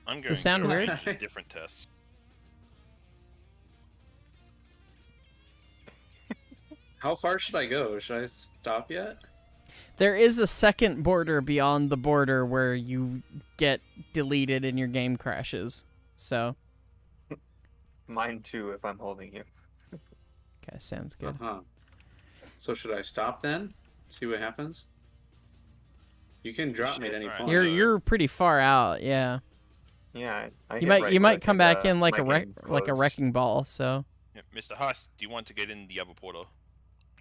I'm Does the going sound to weird? use a different test. How far should I go? Should I stop yet? There is a second border beyond the border where you get deleted and your game crashes. So, Mine too, if I'm holding you. okay, sounds good. Uh-huh. So should I stop then? See what happens? You can drop me at any Alright. point. You're pretty far out, yeah. Yeah, I You hit might right you might click come and, back in like a my game closed. wrecking ball. So Yeah, Mr. Heist, do you want to get in the other portal?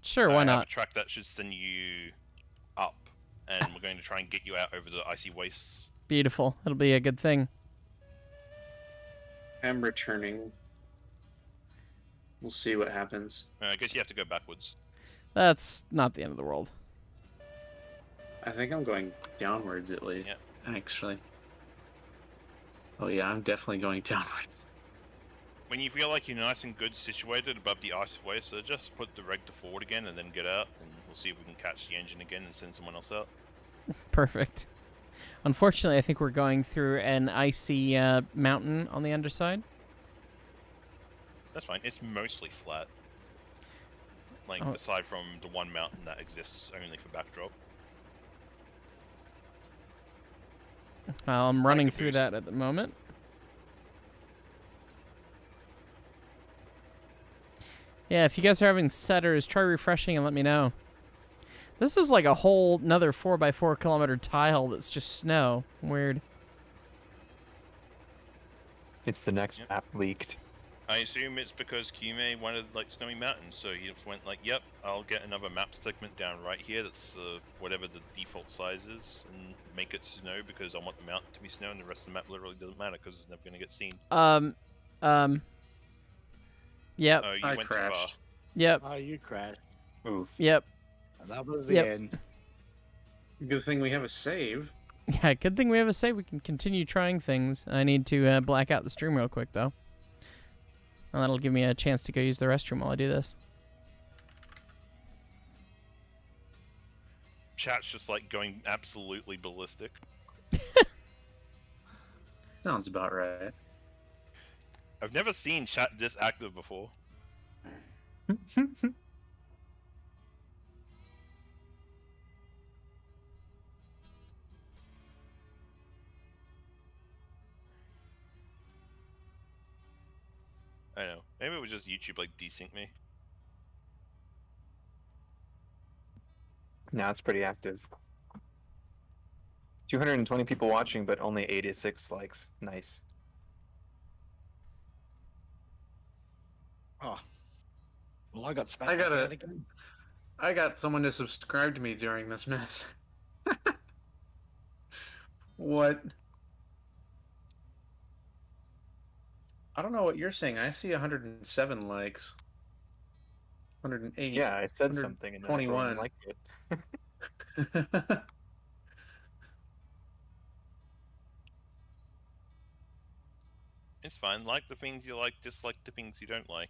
sure, I why have not? a track that should send you up, and we're going to try and get you out over the icy wastes. Beautiful. It'll be a good thing. I'm returning. We'll see what happens. I guess you have to go backwards. That's not the end of the world. I think I'm going downwards at least. Yeah. Actually. Oh yeah, I'm definitely going downwards. When you feel like you're nice and good situated above the icy waste, so just put the reg to forward again and then get out, and we'll see if we can catch the engine again and send someone else out. Perfect. Unfortunately, I think we're going through an icy mountain on the underside. That's fine. It's mostly flat. Like, Oh. aside from the one mountain that exists only for backdrop. I'm running Like a through boost. that at the moment. Yeah, if you guys are having stutters, try refreshing and let me know. This is like a whole another 4x4 kilometer tile that's just snow. Weird. It's the next Yep. map leaked. I assume it's because Kume wanted like Snowy Mountain, so he just went like, "Yep, I'll get another map segment down right here. That's whatever the default size is, and make it snow because I want the mountain to be snow, and the rest of the map literally doesn't matter because it's never going to get seen." Um. Yep. Oh, you I went too far. crashed. Yep. Oh, you crashed. Oof. Yep. And that was the Yep. end. Good thing we have a save. Yeah. Good thing we have a save. We can continue trying things. I need to black out the stream real quick though. And that'll give me a chance to go use the restroom while I do this. Chat's just like going absolutely ballistic. Sounds about right. I've never seen chat this active before. I know. Maybe it was just YouTube like desync me. Now it's pretty active. 220 people watching, but only 86 likes. Nice. Oh. Well, I got spat I gotta- back out again. I got someone to subscribe to me during this mess. What? I don't know what you're saying. I see 107 likes. 108. Yeah, I said something and then everyone 121. liked it. It's fine. Like the things you like, dislike the things you don't like.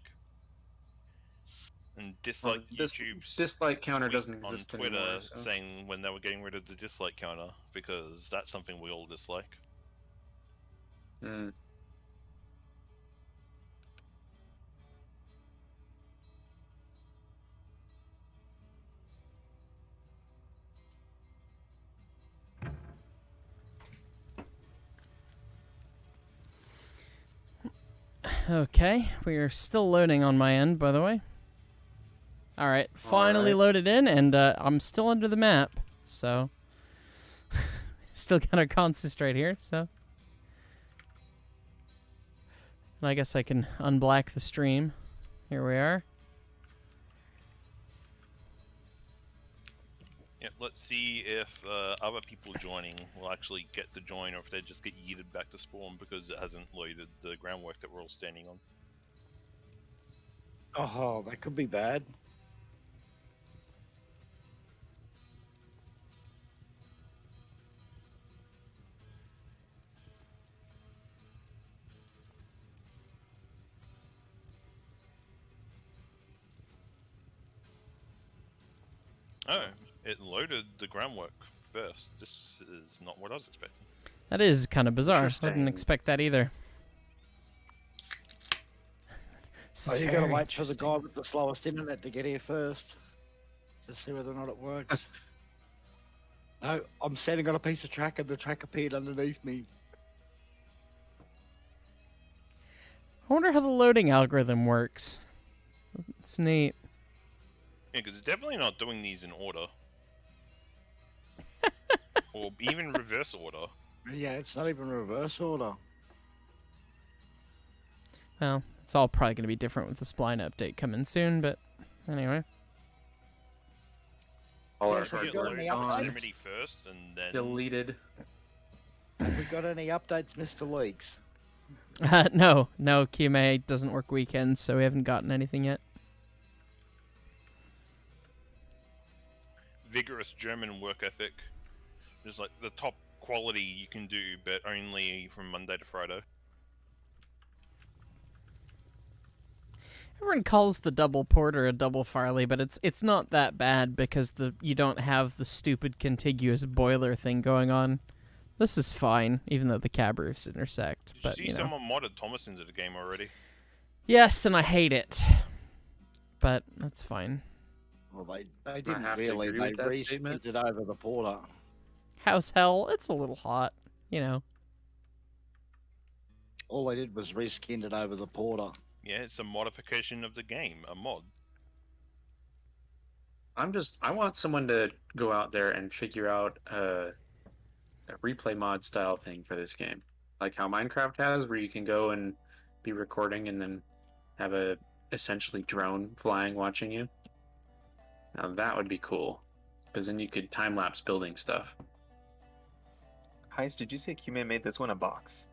And Well, dislike YouTube's dislike counter tweet doesn't on exist Twitter anymore. So. saying when they were getting rid of the dislike counter because that's something we all dislike. Mm. Okay, we are still loading on my end, by the way. All right, finally Alright. loaded in, and I'm still under the map, so still gotta concentrate here. So, and I guess I can unblack the stream. Here we are. Yeah, let's see if other people joining will actually get to join or if they just get yeeted back to spawn because it hasn't loaded the groundwork that we're all standing on. Oh, that could be bad. Oh, it loaded the groundwork first. This is not what I was expecting. That is kind of bizarre. I didn't Interesting. expect that either. This Oh, is you gotta very wait for the interesting. guy with the slowest internet to get here first to see whether or not it works. No, I'm standing on a piece of track and the track appeared underneath me. I wonder how the loading algorithm works. It's neat. Yeah, because it's definitely not doing these in order. Or even reverse order. Yeah, it's not even reverse order. Well, it's all probably going to be different with the spline update coming soon, but anyway. All our Yes, have you Get got hardware any is loaded updates? gone. Proximity first and then Deleted. Have we got any updates, Mr. Leaks? No, QMA doesn't work weekends, so we haven't gotten anything yet. vigorous German work ethic. Just like the top quality you can do, but only from Monday to Friday. Everyone calls the double porter a double Farley, but it's not that bad because you don't have the stupid contiguous boiler thing going on. This is fine, even though the cab roofs intersect. Did But you see someone modded Thomas into the game already? Yes, and I hate it. But that's fine. Well, they didn't have to really. agree They with that statement. re-skinned it over the porter. House hell, it's a little hot, you know. All they did was re-skinned it over the porter. Yeah, it's a modification of the game, a mod. I want someone to go out there and figure out a replay mod style thing for this game. Like how Minecraft has, where you can go and be recording and then Have a essentially drone flying watching you. Now that would be cool, because then you could time lapse building stuff. Heist, did you say Q-Man made this one a box?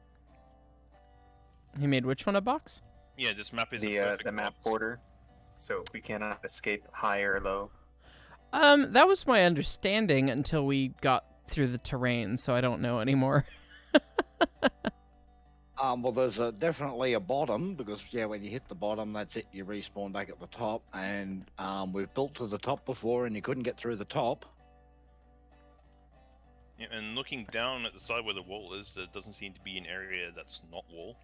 He made which one a box? Yeah, this map is a The perfect map box. border, so we cannot escape high or low. That was my understanding until we got through the terrain, so I don't know anymore. Well, there's definitely a bottom because yeah, when you hit the bottom, that's it. You respawn back at the top, and we've built to the top before, and you couldn't get through the top. Yeah, and looking down at the side where the wall is, there doesn't seem to be an area that's not wall.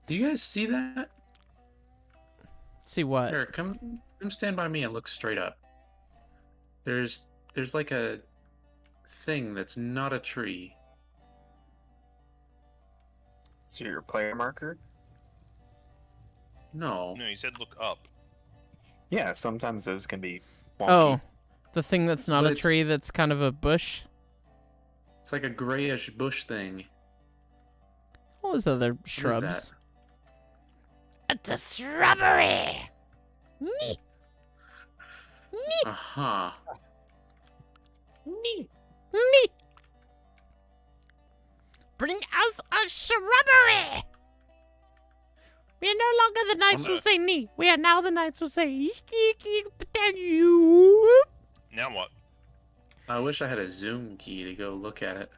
Do you guys see that? See what? Here, come stand by me and look straight up. There's like a thing that's not a tree. So your player marker? No. No, he said look up. Yeah, sometimes those can be wonky. Oh, the thing that's not Well, a it's- tree, that's kind of a bush. It's like a grayish bush thing. All those other What is shrubs. that? It's a shrubbery. Nee. Uh-huh. Nee. Nee. Bring us a shrubbery. We are no longer the knights who say nee. We are now the knights who say you. Now what? I wish I had a zoom key to go look at it.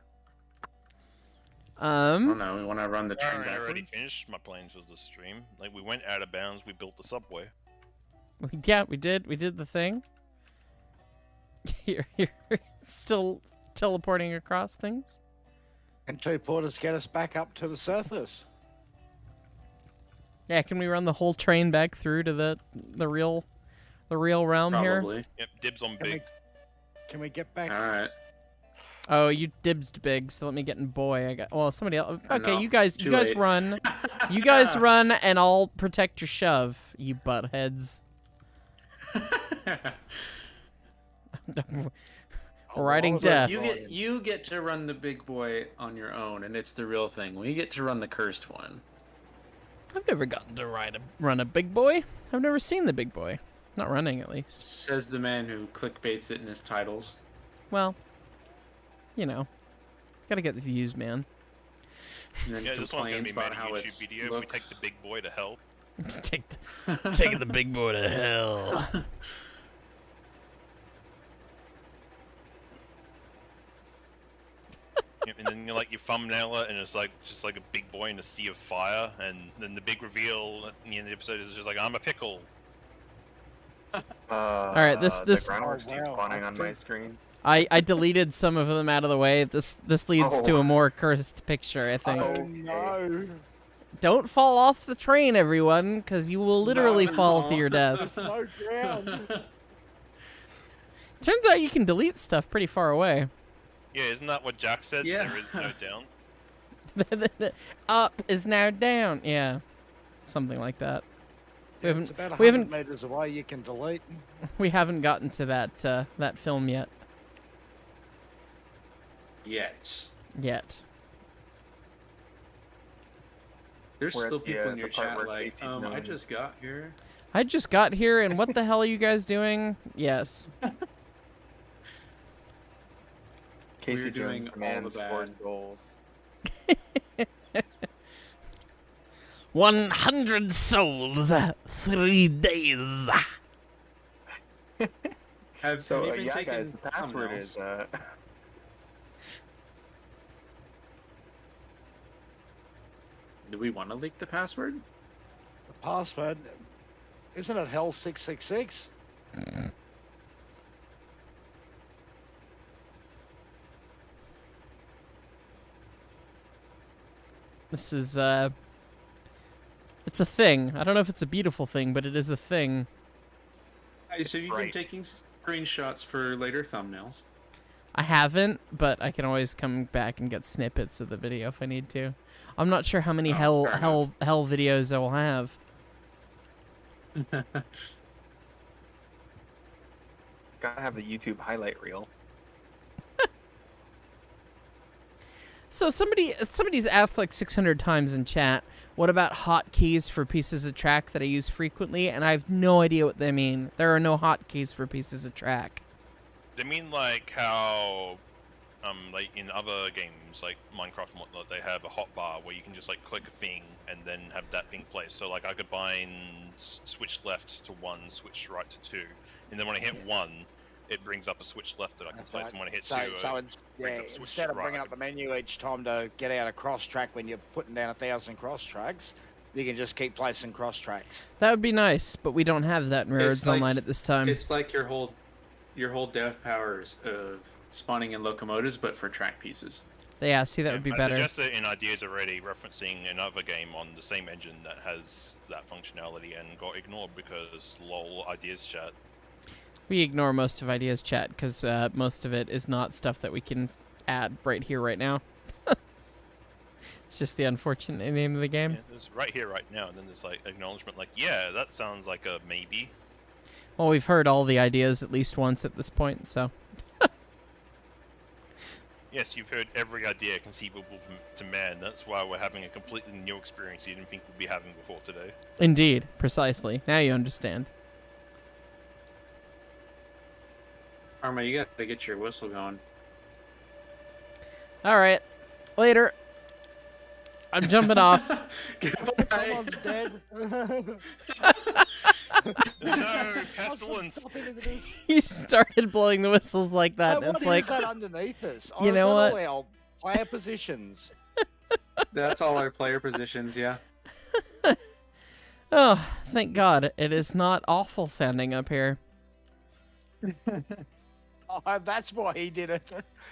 Um. I don't know. We want to run the train I already backwards? finished my plans with the stream. Like, we went out of bounds, we built the subway. Yeah, we did. We did the thing. You're still teleporting across things. And two porters get us back up to the surface. Yeah, can we run the whole train back through to the real realm here? Probably. Yep, dibs on Can we, big. can we get back? Alright. Oh, you dibsed big, so let me get in boy. I got somebody else. I Okay, know. you guys Too late. run. You guys run, and I'll protect your shove, you buttheads. Riding Look, death. You get to run the big boy on your own, and it's the real thing. We get to run the cursed one. I've never gotten to run a big boy. I've never seen the big boy. Not running, at least. Says the man who clickbaits it in his titles. Well, you know, gotta get the views, man. And then Yeah, this one's gonna complains be made about a how YouTube it's video. looks... We take the big boy to hell. Take the big boy to hell. Yep, and then you like you thumbnail it, and it's like just like a big boy in a sea of fire, and then the big reveal at the end of the episode is just like I'm a pickle. Alright, this- The groundwork's Oh, wow. spawning on my screen. I deleted some of them out of the way. This leads to Oh. a more cursed picture, I think. Oh Okay. no! Don't fall off the train, everyone, because you will literally fall to your death. Slow down. Turns out you can delete stuff pretty far away. Yeah, isn't that what Jack said? Yeah. There is no down. Up is now down. Yeah, something like that. We It's haven't about we 100 haven't meters away. You can delete. we haven't gotten to that film yet. Yet. There's We're at still the, people in the your part chat where like, Casey's I known just got here. I just got here, and what the hell are you guys doing? Yes. Casey We're doing Jones all the commands bad. 4 souls. 100 souls, 3 days. Have So you been yeah, taking guys, the password thumbnails? is Do we want to leak the password? The password, isn't it Hell 666? This is it's a thing. I don't know if it's a beautiful thing, but it is a thing. Hey, so you've bright. been taking screenshots for later thumbnails. I haven't, but I can always come back and get snippets of the video if I need to. I'm not sure how many Oh, fair hell videos I will have. gotta have the YouTube highlight reel. So somebody's asked like 600 times in chat, what about hotkeys for pieces of track that I use frequently? And I have no idea what they mean. There are no hotkeys for pieces of track. They mean like how, like in other games like Minecraft and whatnot, they have a hotbar where you can just like click a thing and then have that thing placed. So like I could bind switch left to 1, switch right to 2, and then when I hit 1, it brings up a switch left that I can That's place, right. and when I hit So, 2, so it's, brings yeah, up switch instead of right. bringing up the menu each time to get out a cross track when you're putting down 1,000 cross tracks, you can just keep placing cross tracks. That would be nice, but we don't have that in Railroads It's like- Online at this time. It's like your whole dev powers of spawning in locomotives, but for track pieces. Yeah, see, that would be I better. suggested in ideas already, referencing another game on the same engine that has that functionality and got ignored because lol ideas chat. We ignore most of Ideas Chat because most of it is not stuff that we can add right here, right now. It's just the unfortunate name of the game. Yeah, there's right here, right now, and then there's like acknowledgement, like yeah, that sounds like a maybe. Well, we've heard all the ideas at least once at this point, so. Yes, you've heard every idea conceivable to man. That's why we're having a completely new experience you didn't think we'd be having before today. Indeed, precisely. Now you understand. Arma, you got to get your whistle going. All right, later. I'm jumping off. Someone's dead. No, pestilence! He started blowing the whistles like that, and What it's is like, that underneath us? you know what? All our player positions. That's all our player positions, yeah. oh, thank God, it is not awful sounding up here. Oh, that's why he did it.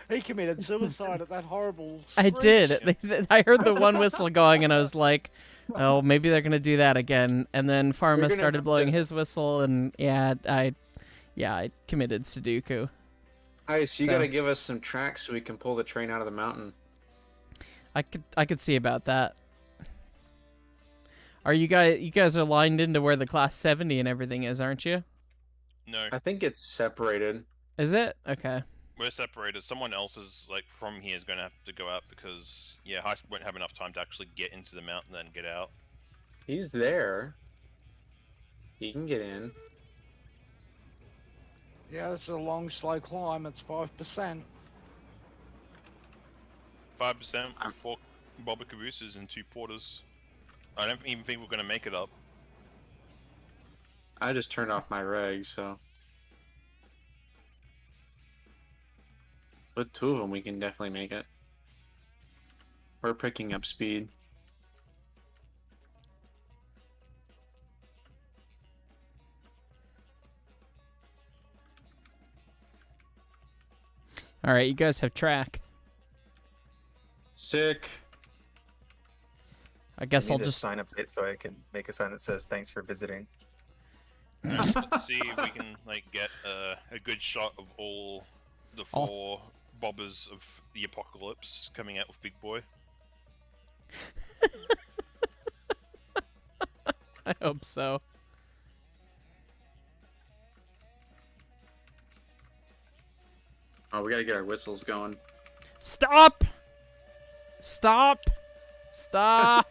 He committed suicide at that horrible I screech. did. I heard the one whistle going, and I was like, oh, maybe they're gonna do that again. And then Pharma gonna started have blowing to- his whistle, and I committed Sudoku. Ice, you So- got to give us some tracks so we can pull the train out of the mountain. I could see about that. Are you guys are lined into where the class 70 and everything is, aren't you? No, I think it's separated. Is it? Okay. we're separated. Someone else is like from here is going to have to go out because yeah, Heist won't have enough time to actually get into the mountain and get out. He's there. He can get in. Yeah, it's a long, slow climb. It's 5%. 5% with 4 Bobber Cabooses and 2 Porters. I don't even think we're going to make it up. I just turned off my reg, so. With 2 of them, we can definitely make it. We're picking up speed. All right, you guys have track. Sick. I guess I I'll need a just. sign update so I can make a sign that says thanks for visiting. Let's see if we can like get a good shot of all the 4 bobbers of the apocalypse coming out with Big Boy. I hope so. Oh, we gotta get our whistles going. Stop! Stop! Stop!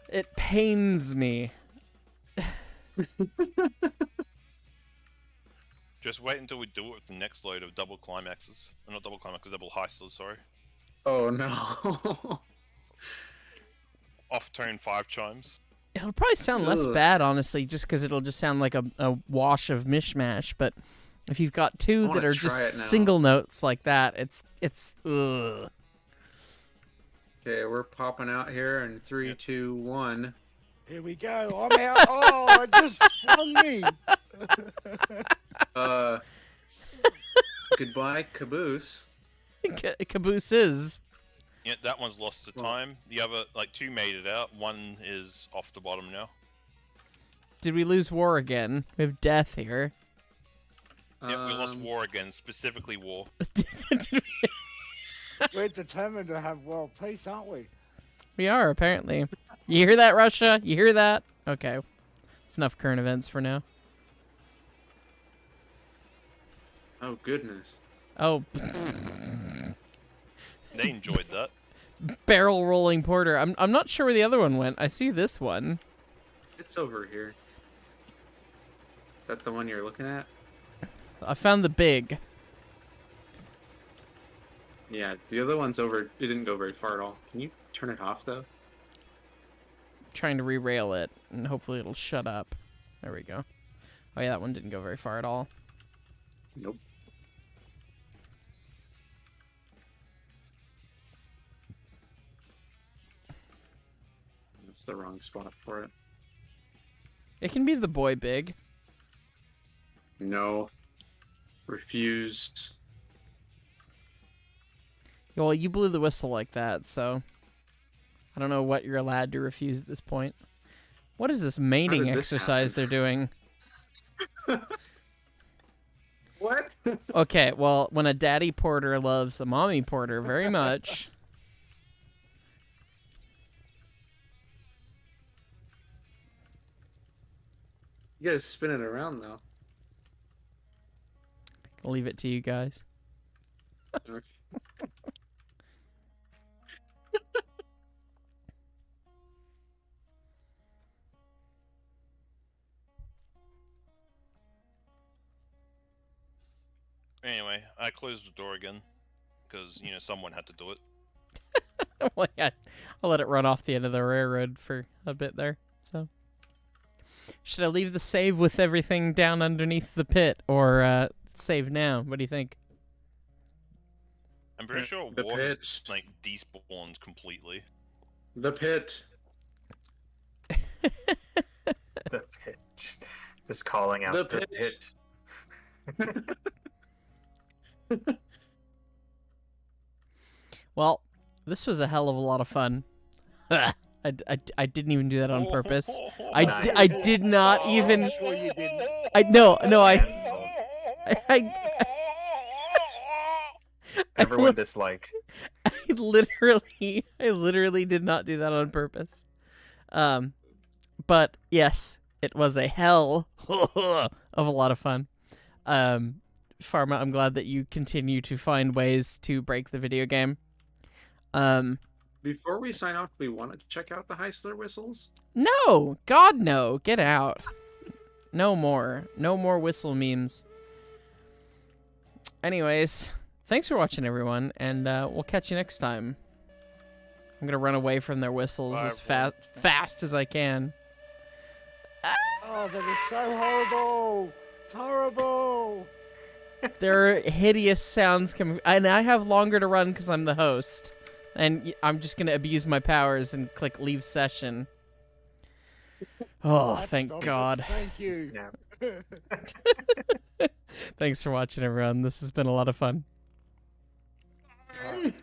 It pains me. Just wait until we do it with the next load of double climaxes. Not double climaxes, double heisters, sorry. Oh no. Off-tone 5 chimes. It'll probably sound less Ugh. bad, honestly, just because it'll just sound like a wash of mishmash. But if you've got 2 wanna that are try just it now. single notes like that, it's ugh. Okay, we're popping out here in 3, Yep. 2, 1. Here we go. I'm out. Oh, it just flung me. Goodbye, caboose. Cabooses. Yeah, that one's lost to Well- time. The other, like 2 made it out. 1 is off the bottom now. Did we lose war again? We have death here. Yep, we lost war again, specifically war. We're determined to have world peace, aren't we? We are, apparently. You hear that, Russia? You hear that? Okay. It's enough current events for now. Oh goodness. Oh, They enjoyed that. barrel rolling porter. I'm not sure where the other one went. I see this one. It's over here. Is that the one you're looking at? I found the big. Yeah, the other one's over. It didn't go very far at all. Can you turn it off though? Trying to re-rail it, and hopefully it'll shut up. There we go. Oh yeah, that one didn't go very far at all. Nope. That's the wrong spot for it. It can be the boy big. No. Refused. Well, you blew the whistle like that, so I don't know what you're allowed to refuse at this point. What is this mating did this exercise happen? they're doing? What? Okay, well, when a daddy porter loves a mommy porter very much. You guys spin it around though. I'll leave it to you guys. Okay. Anyway, I closed the door again because someone had to do it. Well, yeah, I'll let it run off the end of the railroad for a bit there. So, should I leave the save with everything down underneath the pit, or save now? What do you think? I'm pretty sure The war pit. has like despawned completely. The pit. The pit. Just calling out The the pit. pit. Well, this was a hell of a lot of fun. I didn't even do that on purpose. I did not even. Sure you didn't. Everyone dislike. I literally did not do that on purpose. But yes, it was a hell of a lot of fun. Pharma, I'm glad that you continue to find ways to break the video game. Before we sign off, we want to check out the Heisler whistles. No, God no, get out. No more whistle memes. Anyways, thanks for watching, everyone, and we'll catch you next time. I'm gonna run away from their whistles Bye, as everyone. fast as I can. Oh, that is so horrible. It's horrible. There are hideous sounds coming, and I have longer to run because I'm the host. And I'm just gonna abuse my powers and click leave session. Oh, That thank stopped it. God. Thank you. Snap. Thanks for watching, everyone. This has been a lot of fun. Alright.